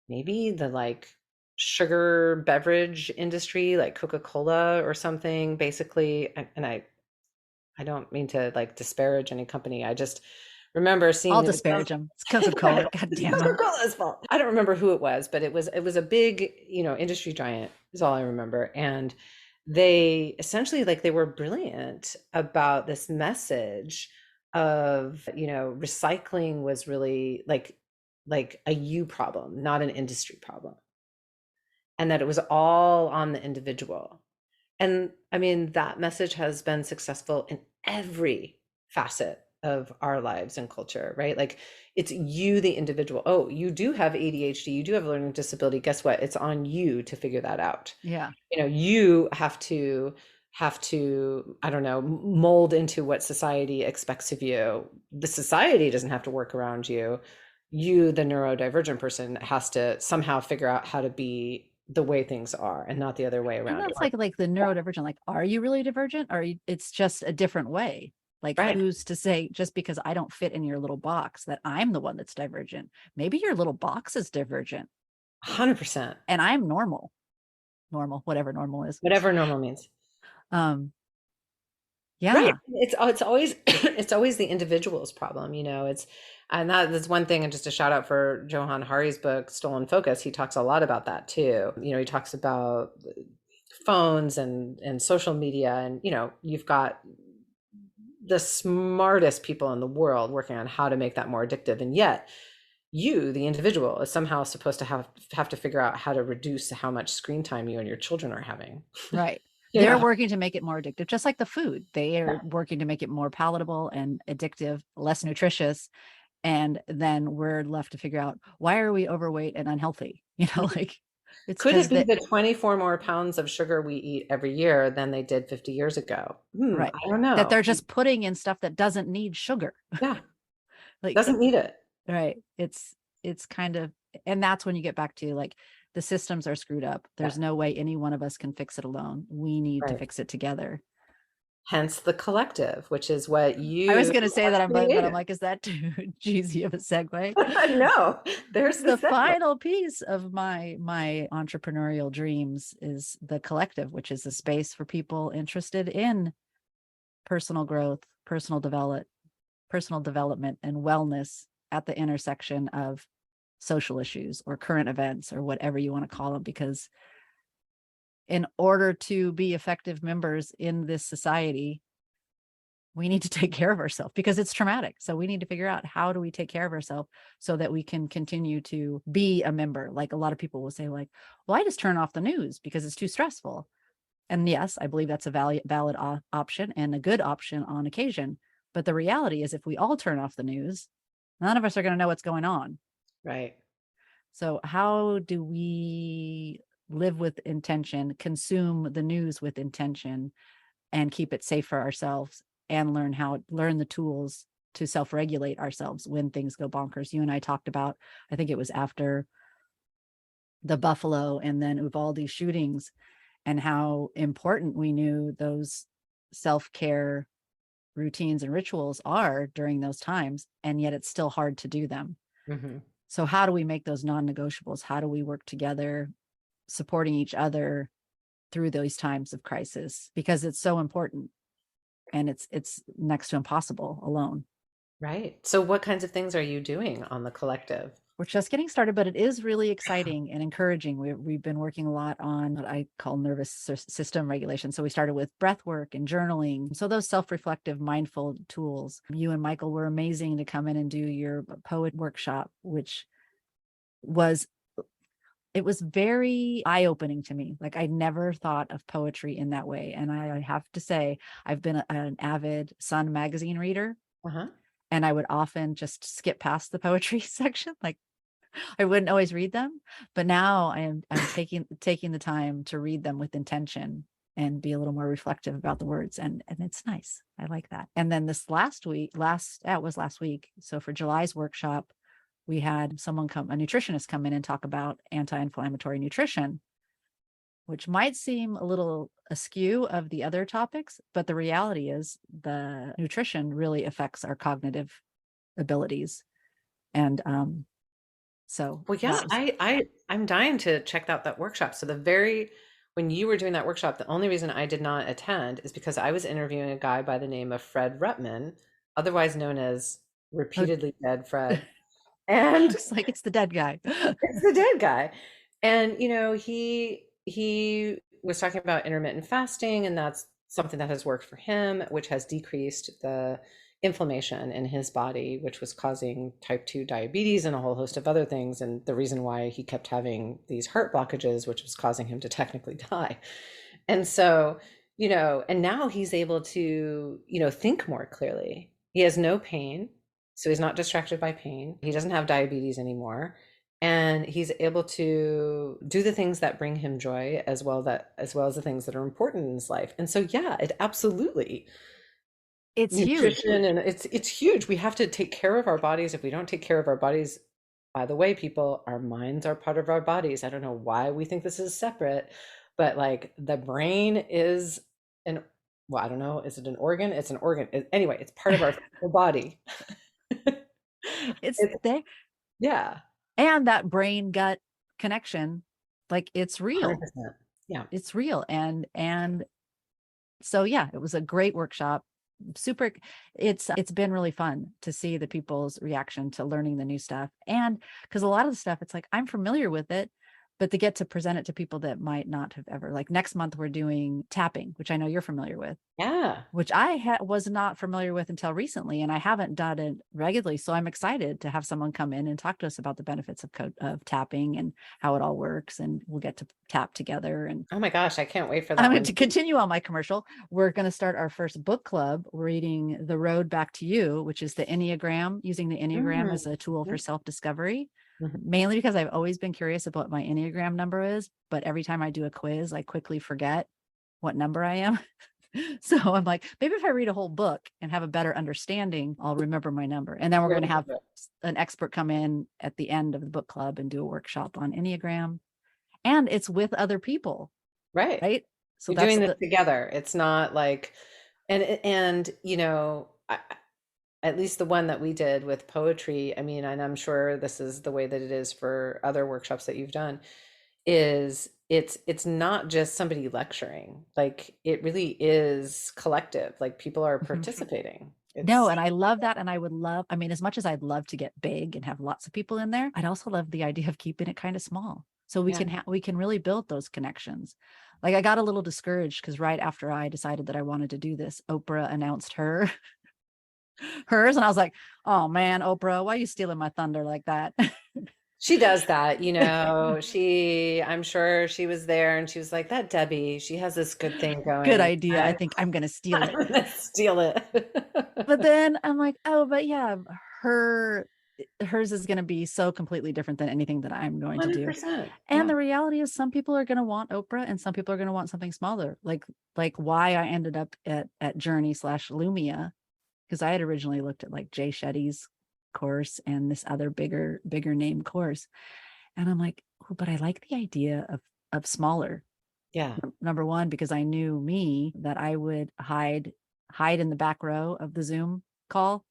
maybe the like sugar beverage industry, like Coca-Cola or something, basically. And I don't mean to like disparage any company. I just remember seeing I'll that it disparage sounds them. It's Coca-Cola. God it's damn them. Coca-Cola's fault. I don't remember who it was, but it was a big, industry giant is all I remember. And they essentially like they were brilliant about this message of, recycling was really like a you problem, not an industry problem. And that it was all on the individual. And I mean, that message has been successful in every facet of our lives and culture, right? Like it's you, the individual. Oh, you do have ADHD, you do have a learning disability. Guess what? It's on you to figure that out. Yeah. You have to, I don't know, mold into what society expects of you. The society doesn't have to work around you. You, the neurodivergent person, has to somehow figure out how to be the way things are and not the other way And around. that's like the neurodivergent, like, are you really divergent? Or it's just a different way? Like, Right. who's to say just because I don't fit in your little box that I'm the one that's divergent? Maybe your little box is divergent 100%. and I'm normal, whatever normal is. Whatever normal means. Um, Right. yeah, It's always it's always the individual's problem, it's and that's one thing, and just a shout out for Johan Hari's book, Stolen Focus. He talks a lot about that too. He talks about phones and social media, and you've got the smartest people in the world working on how to make that more addictive. And yet you, the individual, is somehow supposed to have to figure out how to reduce how much screen time you and your children are having. right. Yeah. They're working to make it more addictive, just like the food. They are working to make it more palatable and addictive, less nutritious. And then we're left to figure out, why are we overweight and unhealthy? Like, it's Could it be because the 24 more pounds of sugar we eat every year than they did 50 years ago? right, I don't know. that they're just putting in stuff that doesn't need sugar. Yeah. Like, Doesn't need it. right. It's kind of, and that's when you get back to like, the systems are screwed up. There's no way any one of us can fix it alone. We need to fix it together. Hence the collective, which is what you I was going to say that, but I'm created. like, is that too cheesy of a segue? No, there's The segue. final piece of my entrepreneurial dreams is the collective, which is a space for people interested in personal growth, personal development, and wellness at the intersection of social issues or current events or whatever you want to call them. Because in order to be effective members in this society, we need to take care of ourselves because it's traumatic. So we need to figure out, how do we take care of ourselves so that we can continue to be a member? Like, a lot of people will say, like, well, I just turn off the news because it's too stressful. And yes, I believe that's a valid option and a good option on occasion. But the reality is, if we all turn off the news, none of us are going to know what's going on. Right. So how do we live with intention, consume the news with intention, and keep it safe for ourselves, and learn the tools to self-regulate ourselves when things go bonkers? You and I talked about, I think it was after the Buffalo and then Uvalde shootings, and how important we knew those self-care routines and rituals are during those times, and yet it's still hard to do them. Mm-hmm. So how do we make those non-negotiables? How do we work together, supporting each other through those times of crisis? Because it's so important, and it's next to impossible alone. Right. So what kinds of things are you doing on the collective? We're just getting started, but it is really exciting and encouraging. We've been working a lot on what I call nervous system regulation. So we started with breath work and journaling. So those self-reflective, mindful tools. You and Michael were amazing to come in and do your poet workshop, which was very eye-opening to me. Like, I never thought of poetry in that way. And I have to say, I've been an avid Sun magazine reader. Uh-huh. And I would often just skip past the poetry section. Like, I wouldn't always read them, but now I'm taking the time to read them with intention and be a little more reflective about the words. And it's nice. I like that. And then this last week. So for July's workshop, we had a nutritionist come in and talk about anti-inflammatory nutrition, which might seem a little askew of the other topics, but the reality is the nutrition really affects our cognitive abilities. And so, well, yeah, I'm dying to check out that workshop. So when you were doing that workshop, the only reason I did not attend is because I was interviewing a guy by the name of Fred Rutman, otherwise known as Repeatedly Dead Fred. And looks like it's the dead guy. It's the dead guy. And he was talking about intermittent fasting, and that's something that has worked for him, which has decreased the inflammation in his body, which was causing type 2 diabetes and a whole host of other things, and the reason why he kept having these heart blockages, which was causing him to technically die. And so, and now he's able to, think more clearly. He has no pain, so he's not distracted by pain. He doesn't have diabetes anymore. And he's able to do the things that bring him joy, as well as the things that are important in his life. And so, yeah, it absolutely. It's Nutrition, huge. and it's huge. We have to take care of our bodies. If we don't take care of our bodies, by the way, people, our minds are part of our bodies. I don't know why we think this is separate, but like the brain is an, well, I don't know, is it an organ? It's an organ. Anyway, it's part of our physical body. It's It's, there. yeah, And that brain gut connection, like it's real. 100%. Yeah. It's real. And so yeah, it was a great workshop. Super. It's been really fun to see the people's reaction to learning the new stuff. And because a lot of the stuff, it's like I'm familiar with it, but to get to present it to people that might not have ever, like next month we're doing tapping, which I know you're familiar with, Yeah. which I was not familiar with until recently, and I haven't done it regularly. So I'm excited to have someone come in and talk to us about the benefits of tapping and how it all works, and we'll get to tap together. And Oh my gosh, I can't wait for I'm that going one. to continue on my commercial. We're going to start our first book club reading The Road Back to You, which is the Enneagram, using the Enneagram as a tool for self-discovery. Mainly because I've always been curious about what my Enneagram number is, but every time I do a quiz, I quickly forget what number I am. So I'm like, maybe if I read a whole book and have a better understanding, I'll remember my number. And then we're going to have an expert come in at the end of the book club and do a workshop on Enneagram. And it's with other people, Right. right? So You're that's doing this together. It's not like, and you know, at least the one that we did with poetry, I mean, and I'm sure this is the way that it is for other workshops that you've done, is it's not just somebody lecturing. Like it really is collective. Like people are participating. No, and I love that. And I would love, I mean, as much as I'd love to get big and have lots of people in there, I'd also love the idea of keeping it kind of small. So we can really build those connections. Like I got a little discouraged because right after I decided that I wanted to do this, Oprah announced hers. And I was like, oh man, Oprah, why are you stealing my thunder like that? She does that, you know. I'm sure she was there and she was like, that Debbie, she has this good thing going. Good idea. I think I'm going to steal it. I'm gonna steal it. But then I'm like, oh, but yeah, hers is going to be so completely different than anything that I'm going to do. 100%. And the reality is some people are going to want Oprah and some people are going to want something smaller. Like why I ended up at Journey/Lumia, because I had originally looked at like Jay Shetty's course and this other bigger name course. And I'm like, oh, but I like the idea of smaller. Yeah. Number one, because I knew me that I would hide in the back row of the Zoom call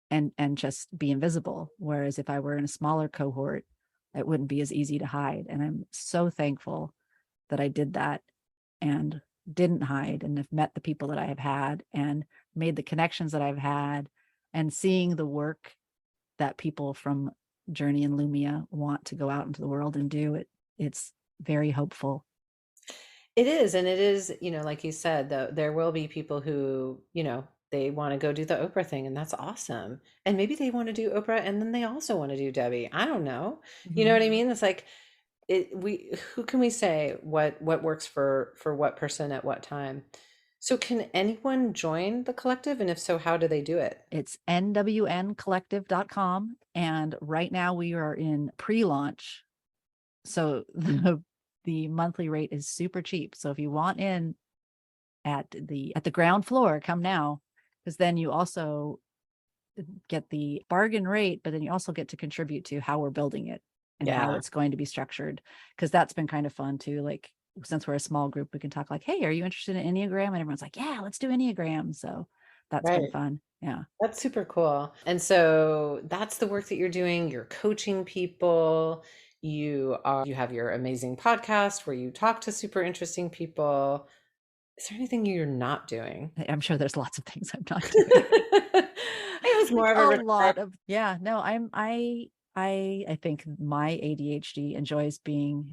and just be invisible. Whereas if I were in a smaller cohort, it wouldn't be as easy to hide. And I'm so thankful that I did that and didn't hide and have met the people that I have had and made the connections that I've had, and seeing the work that people from Journey and Lumia want to go out into the world and do it. It's very hopeful. It is. And it is, you know, like you said, there will be people who, you know, they want to go do the Oprah thing, and that's awesome. And maybe they want to do Oprah and then they also want to do Debbie. I don't know. You know what I mean? It's like who can we say what works for what person at what time? So can anyone join the collective? And if so, how do they do it? It's nwncollective.com. And right now we are in pre-launch. So the monthly rate is super cheap. So if you want in at the ground floor, come now, because then you also get the bargain rate, but then you also get to contribute to how we're building it and how it's going to be structured. Because that's been kind of fun too. Like since we're a small group, we can talk like, hey, are you interested in Enneagram? And everyone's like, yeah, let's do Enneagram. So that's been fun. Yeah. That's super cool. And so that's the work that you're doing. You're coaching people. You have your amazing podcast where you talk to super interesting people. Is there anything you're not doing? I'm sure there's lots of things I'm not doing. It was more of a lot of, no, I think my ADHD enjoys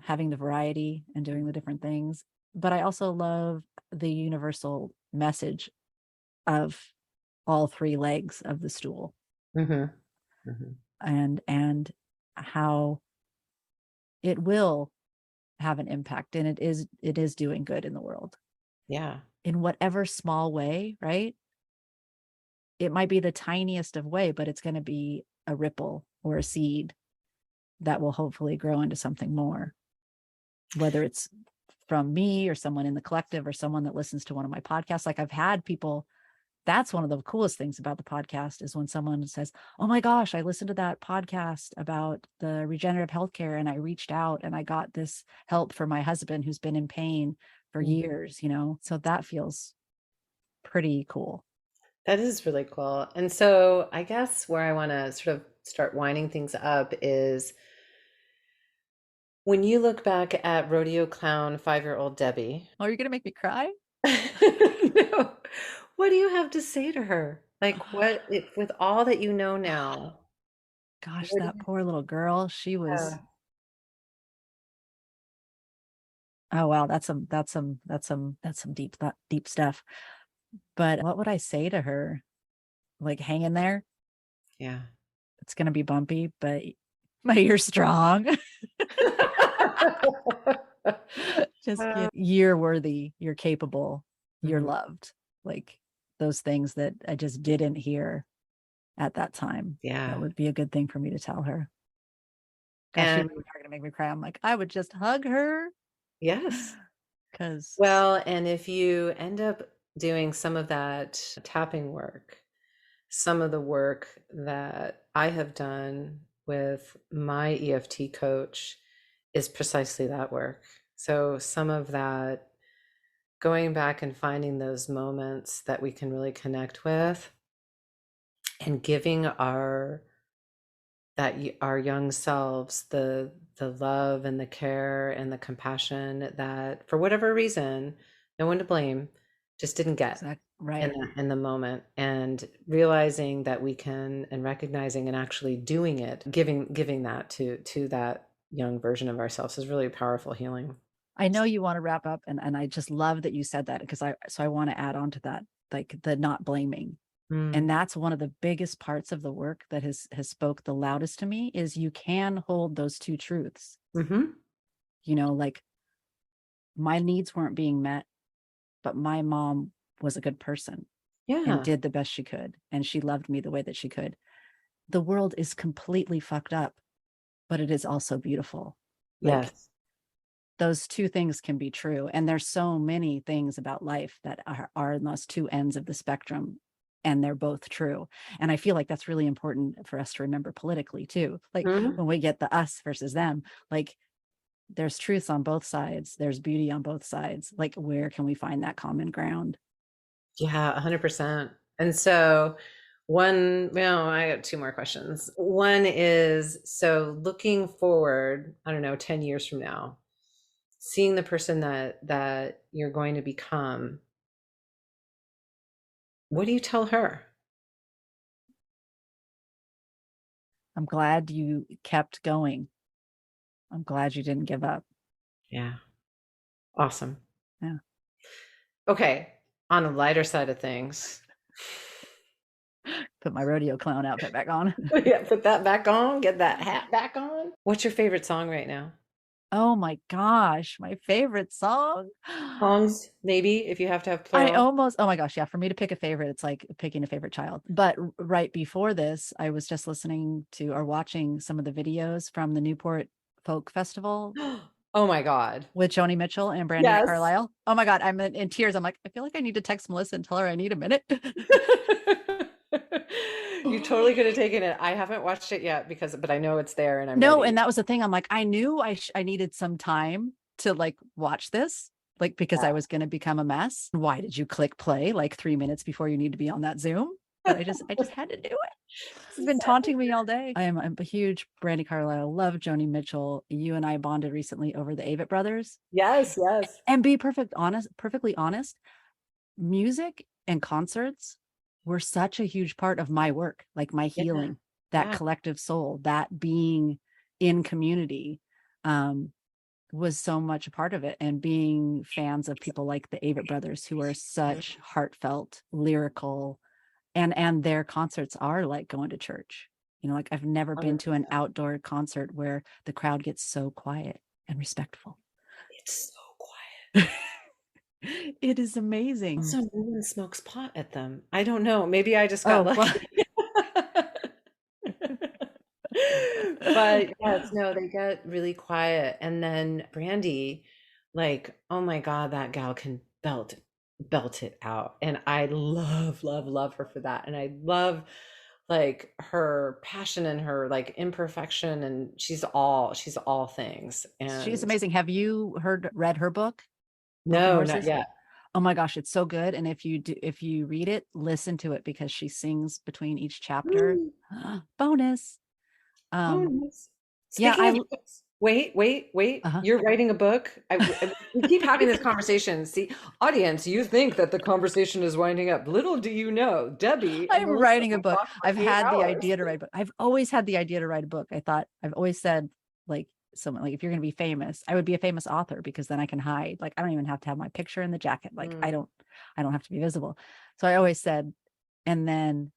having the variety and doing the different things, but I also love the universal message of all three legs of the stool. And how it will have an impact, and it is doing good in the world. Yeah. In whatever small way, right? It might be the tiniest of way, but it's going to be a ripple or a seed that will hopefully grow into something more, whether it's from me or someone in the collective or someone that listens to one of my podcasts. Like I've had people that's one of the coolest things about the podcast is when someone says, oh my gosh, I listened to that podcast about the regenerative healthcare and I reached out and I got this help for my husband who's been in pain for years, so that feels pretty cool. That is really cool. And so I guess where I want to sort of start winding things up is when you look back at rodeo clown 5-year-old Debbie. Oh, you're going to make me cry? No. What do you have to say to her? Like with all that you know now? Gosh, that poor little girl. She was, oh wow, that's some deep stuff. But what would I say to her? Like, hang in there. Yeah. It's going to be bumpy, but you're strong. Just you're worthy, you're capable, you're loved. Like those things that I just didn't hear at that time. Yeah. That would be a good thing for me to tell her. Gosh, you really are going to make me cry. I'm like, I would just hug her. Yes. Because, well, and if you end up doing some of that tapping work, some of the work that I have done with my EFT coach is precisely that work. So some of that, going back and finding those moments that we can really connect with and giving our young selves the love and the care and the compassion that for whatever reason, no one to blame, just didn't get right in the moment, and realizing that we can, and recognizing and actually doing it, giving that to that young version of ourselves is really powerful healing. I know you want to wrap up, and I just love that you said that, because I want to add on to that, like the not blaming. And that's one of the biggest parts of the work that has spoke the loudest to me, is you can hold those two truths. Like my needs weren't being met, but my mom was a good person and did the best she could. And she loved me the way that she could. The world is completely fucked up, but it is also beautiful. Like those two things can be true. And there's so many things about life that are in those two ends of the spectrum, and they're both true. And I feel like that's really important for us to remember politically too. Like when we get the us versus them, like there's truth on both sides. There's beauty on both sides. Like, where can we find that common ground? Yeah, 100%. And so I got two more questions. One is, so looking forward, I don't know, 10 years from now, seeing the person that you're going to become, what do you tell her? I'm glad you kept going. I'm glad you didn't give up. Yeah. Awesome. Yeah. Okay. On the lighter side of things. Put my rodeo clown outfit back on. Yeah, put that back on. Get that hat back on. What's your favorite song right now? Oh my gosh, my favorite song. Songs, maybe, if you have to have plural. Oh my gosh, yeah. For me to pick a favorite, it's like picking a favorite child. But right before this, I was just listening to or watching some of the videos from the Newport Folk Festival. Oh my God. With Joni Mitchell and Brandi Carlile. Oh my God, I'm in tears. I'm like, I feel like I need to text Melissa and tell her I need a minute. You totally could have taken it. I haven't watched it yet but I know it's there, and I'm ready. And that was the thing. I'm like, I knew I needed some time to like watch this, like, because I was going to become a mess. Why did you click play like 3 minutes before you need to be on that Zoom? But I just had to do it. It's been taunting me all day. I'm a huge Brandi Carlile, love Joni Mitchell. You and I bonded recently over the Avett Brothers. Yes. And be perfectly honest, music and concerts were such a huge part of my work, like my healing, that collective soul, that being in community, was so much a part of it. And being fans of people like the Avett Brothers, who are such heartfelt, lyrical, and their concerts are like going to church. Like I've never been to an outdoor concert where the crowd gets so quiet and respectful. It's so quiet. It is amazing. Also, no one smokes pot at them. I don't know. Maybe I just got lucky. But yes, no, they get really quiet. And then Brandi, like, oh my God, that gal can belt belt it out. And I love, love, love her for that. And I love like her passion and her like imperfection, and she's all things. She's And amazing. Have you read her book, Broken no, not Horses? yet. Oh my gosh, it's so good. And if you read it, listen to it because she sings between each chapter. Mm. Bonus. Oh, Um, nice. yeah, Speaking of books, wait. uh-huh. You're writing a book. We keep having this conversation. See, audience, you think that the conversation is winding up. Little do you know, Debbie and I'm Melissa writing a will book. talk for I've 8 had the hours. idea to write a book. I've always had the idea to write a book. I've always said, like, someone, like, if you're going to be famous, I would be a famous author because then I can hide. Like, I don't even have to have my picture in the jacket. Like, I don't have to be visible. So I always said, and then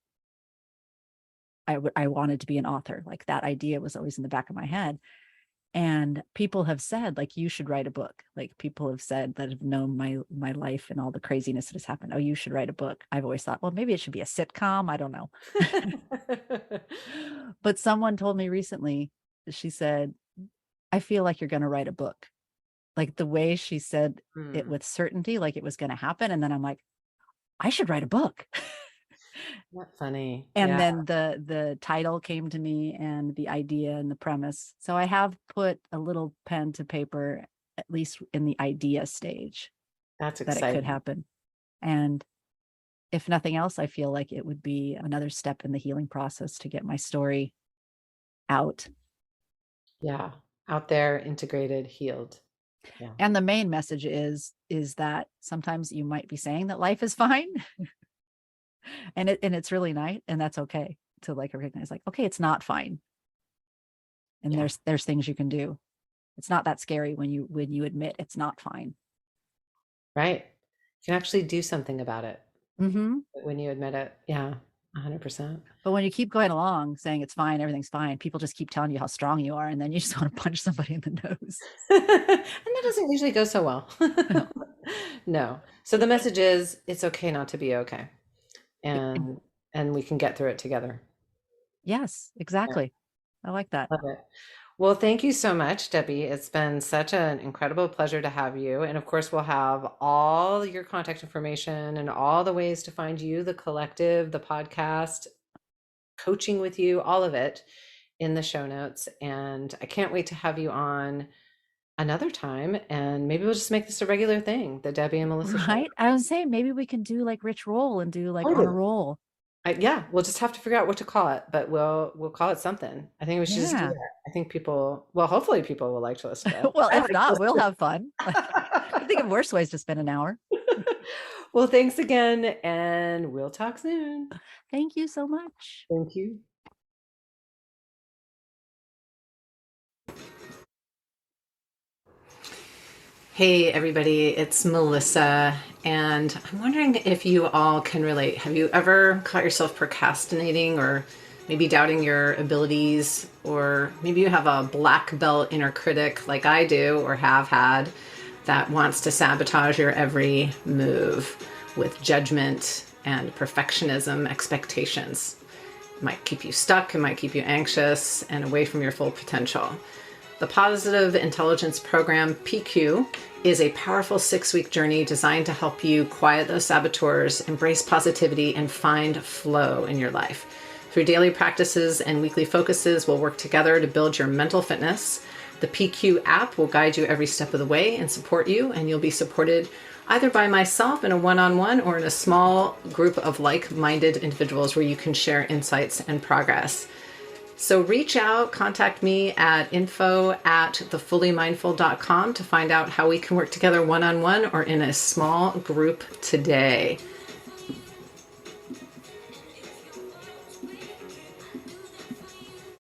I wanted to be an author. Like, that idea was always in the back of my head. And people have said, like, you should write a book. Like, people have said that have known my life and all the craziness that has happened. Oh, you should write a book. I've always thought, well, maybe it should be a sitcom. I don't know. But someone told me recently, she said, I feel like you're going to write a book. Like, the way she said it with certainty, like it was going to happen. And then I'm like, I should write a book. Not funny. And Yeah. then the title came to me and the idea and the premise. So I have put a little pen to paper, at least in the idea stage, That's that it exciting. could happen. And if nothing else, I feel like it would be another step in the healing process to get my story out. Yeah. Out there, integrated, healed. Yeah. And the main message is that sometimes you might be saying that life is fine. and it's really nice, and that's okay to like recognize, like, okay, it's not fine. And Yeah. there's things you can do. It's not that scary when you admit it's not fine. Right. You can actually do something about it Mm-hmm. when you admit it. Yeah. 100%. But when you keep going along saying it's fine, everything's fine, people just keep telling you how strong you are, and then you just want to punch somebody in the nose. And that doesn't usually go so well. No. No. So the message is it's okay not to be okay. And we can get through it together. Yes, exactly. I like that. Love it. Well, thank you so much, Debbie. It's been such an incredible pleasure to have you. And of course, we'll have all your contact information and all the ways to find you, the collective, the podcast, coaching with you, all of it in the show notes. And I can't wait to have you on another time. And maybe we'll just make this a regular thing, the Debbie and Melissa show. Right? I was saying maybe we can do like Rich Roll and do like on a Totally. roll. Yeah, we'll just have to figure out what to call it, but we'll call it something. I think we should just do Yeah. that. I think hopefully people will like to listen to it. Well, I if like not, to we'll listen. have fun. I think of worse ways to spend an hour. Well, thanks again, and we'll talk soon. Thank you so much. Thank you. Hey, everybody, it's Melissa, and I'm wondering if you all can relate. Have you ever caught yourself procrastinating or maybe doubting your abilities, or maybe you have a black belt inner critic like I do or have had that wants to sabotage your every move with judgment and perfectionism expectations? It might keep you stuck, it might keep you anxious and away from your full potential. The Positive Intelligence Program, PQ, is a powerful 6-week journey designed to help you quiet those saboteurs, embrace positivity, and find flow in your life. Through daily practices and weekly focuses, we'll work together to build your mental fitness. The PQ app will guide you every step of the way and support you, and you'll be supported either by myself in a one-on-one or in a small group of like-minded individuals where you can share insights and progress. So reach out, contact me at info@thefullymindful.com to find out how we can work together one-on-one or in a small group today.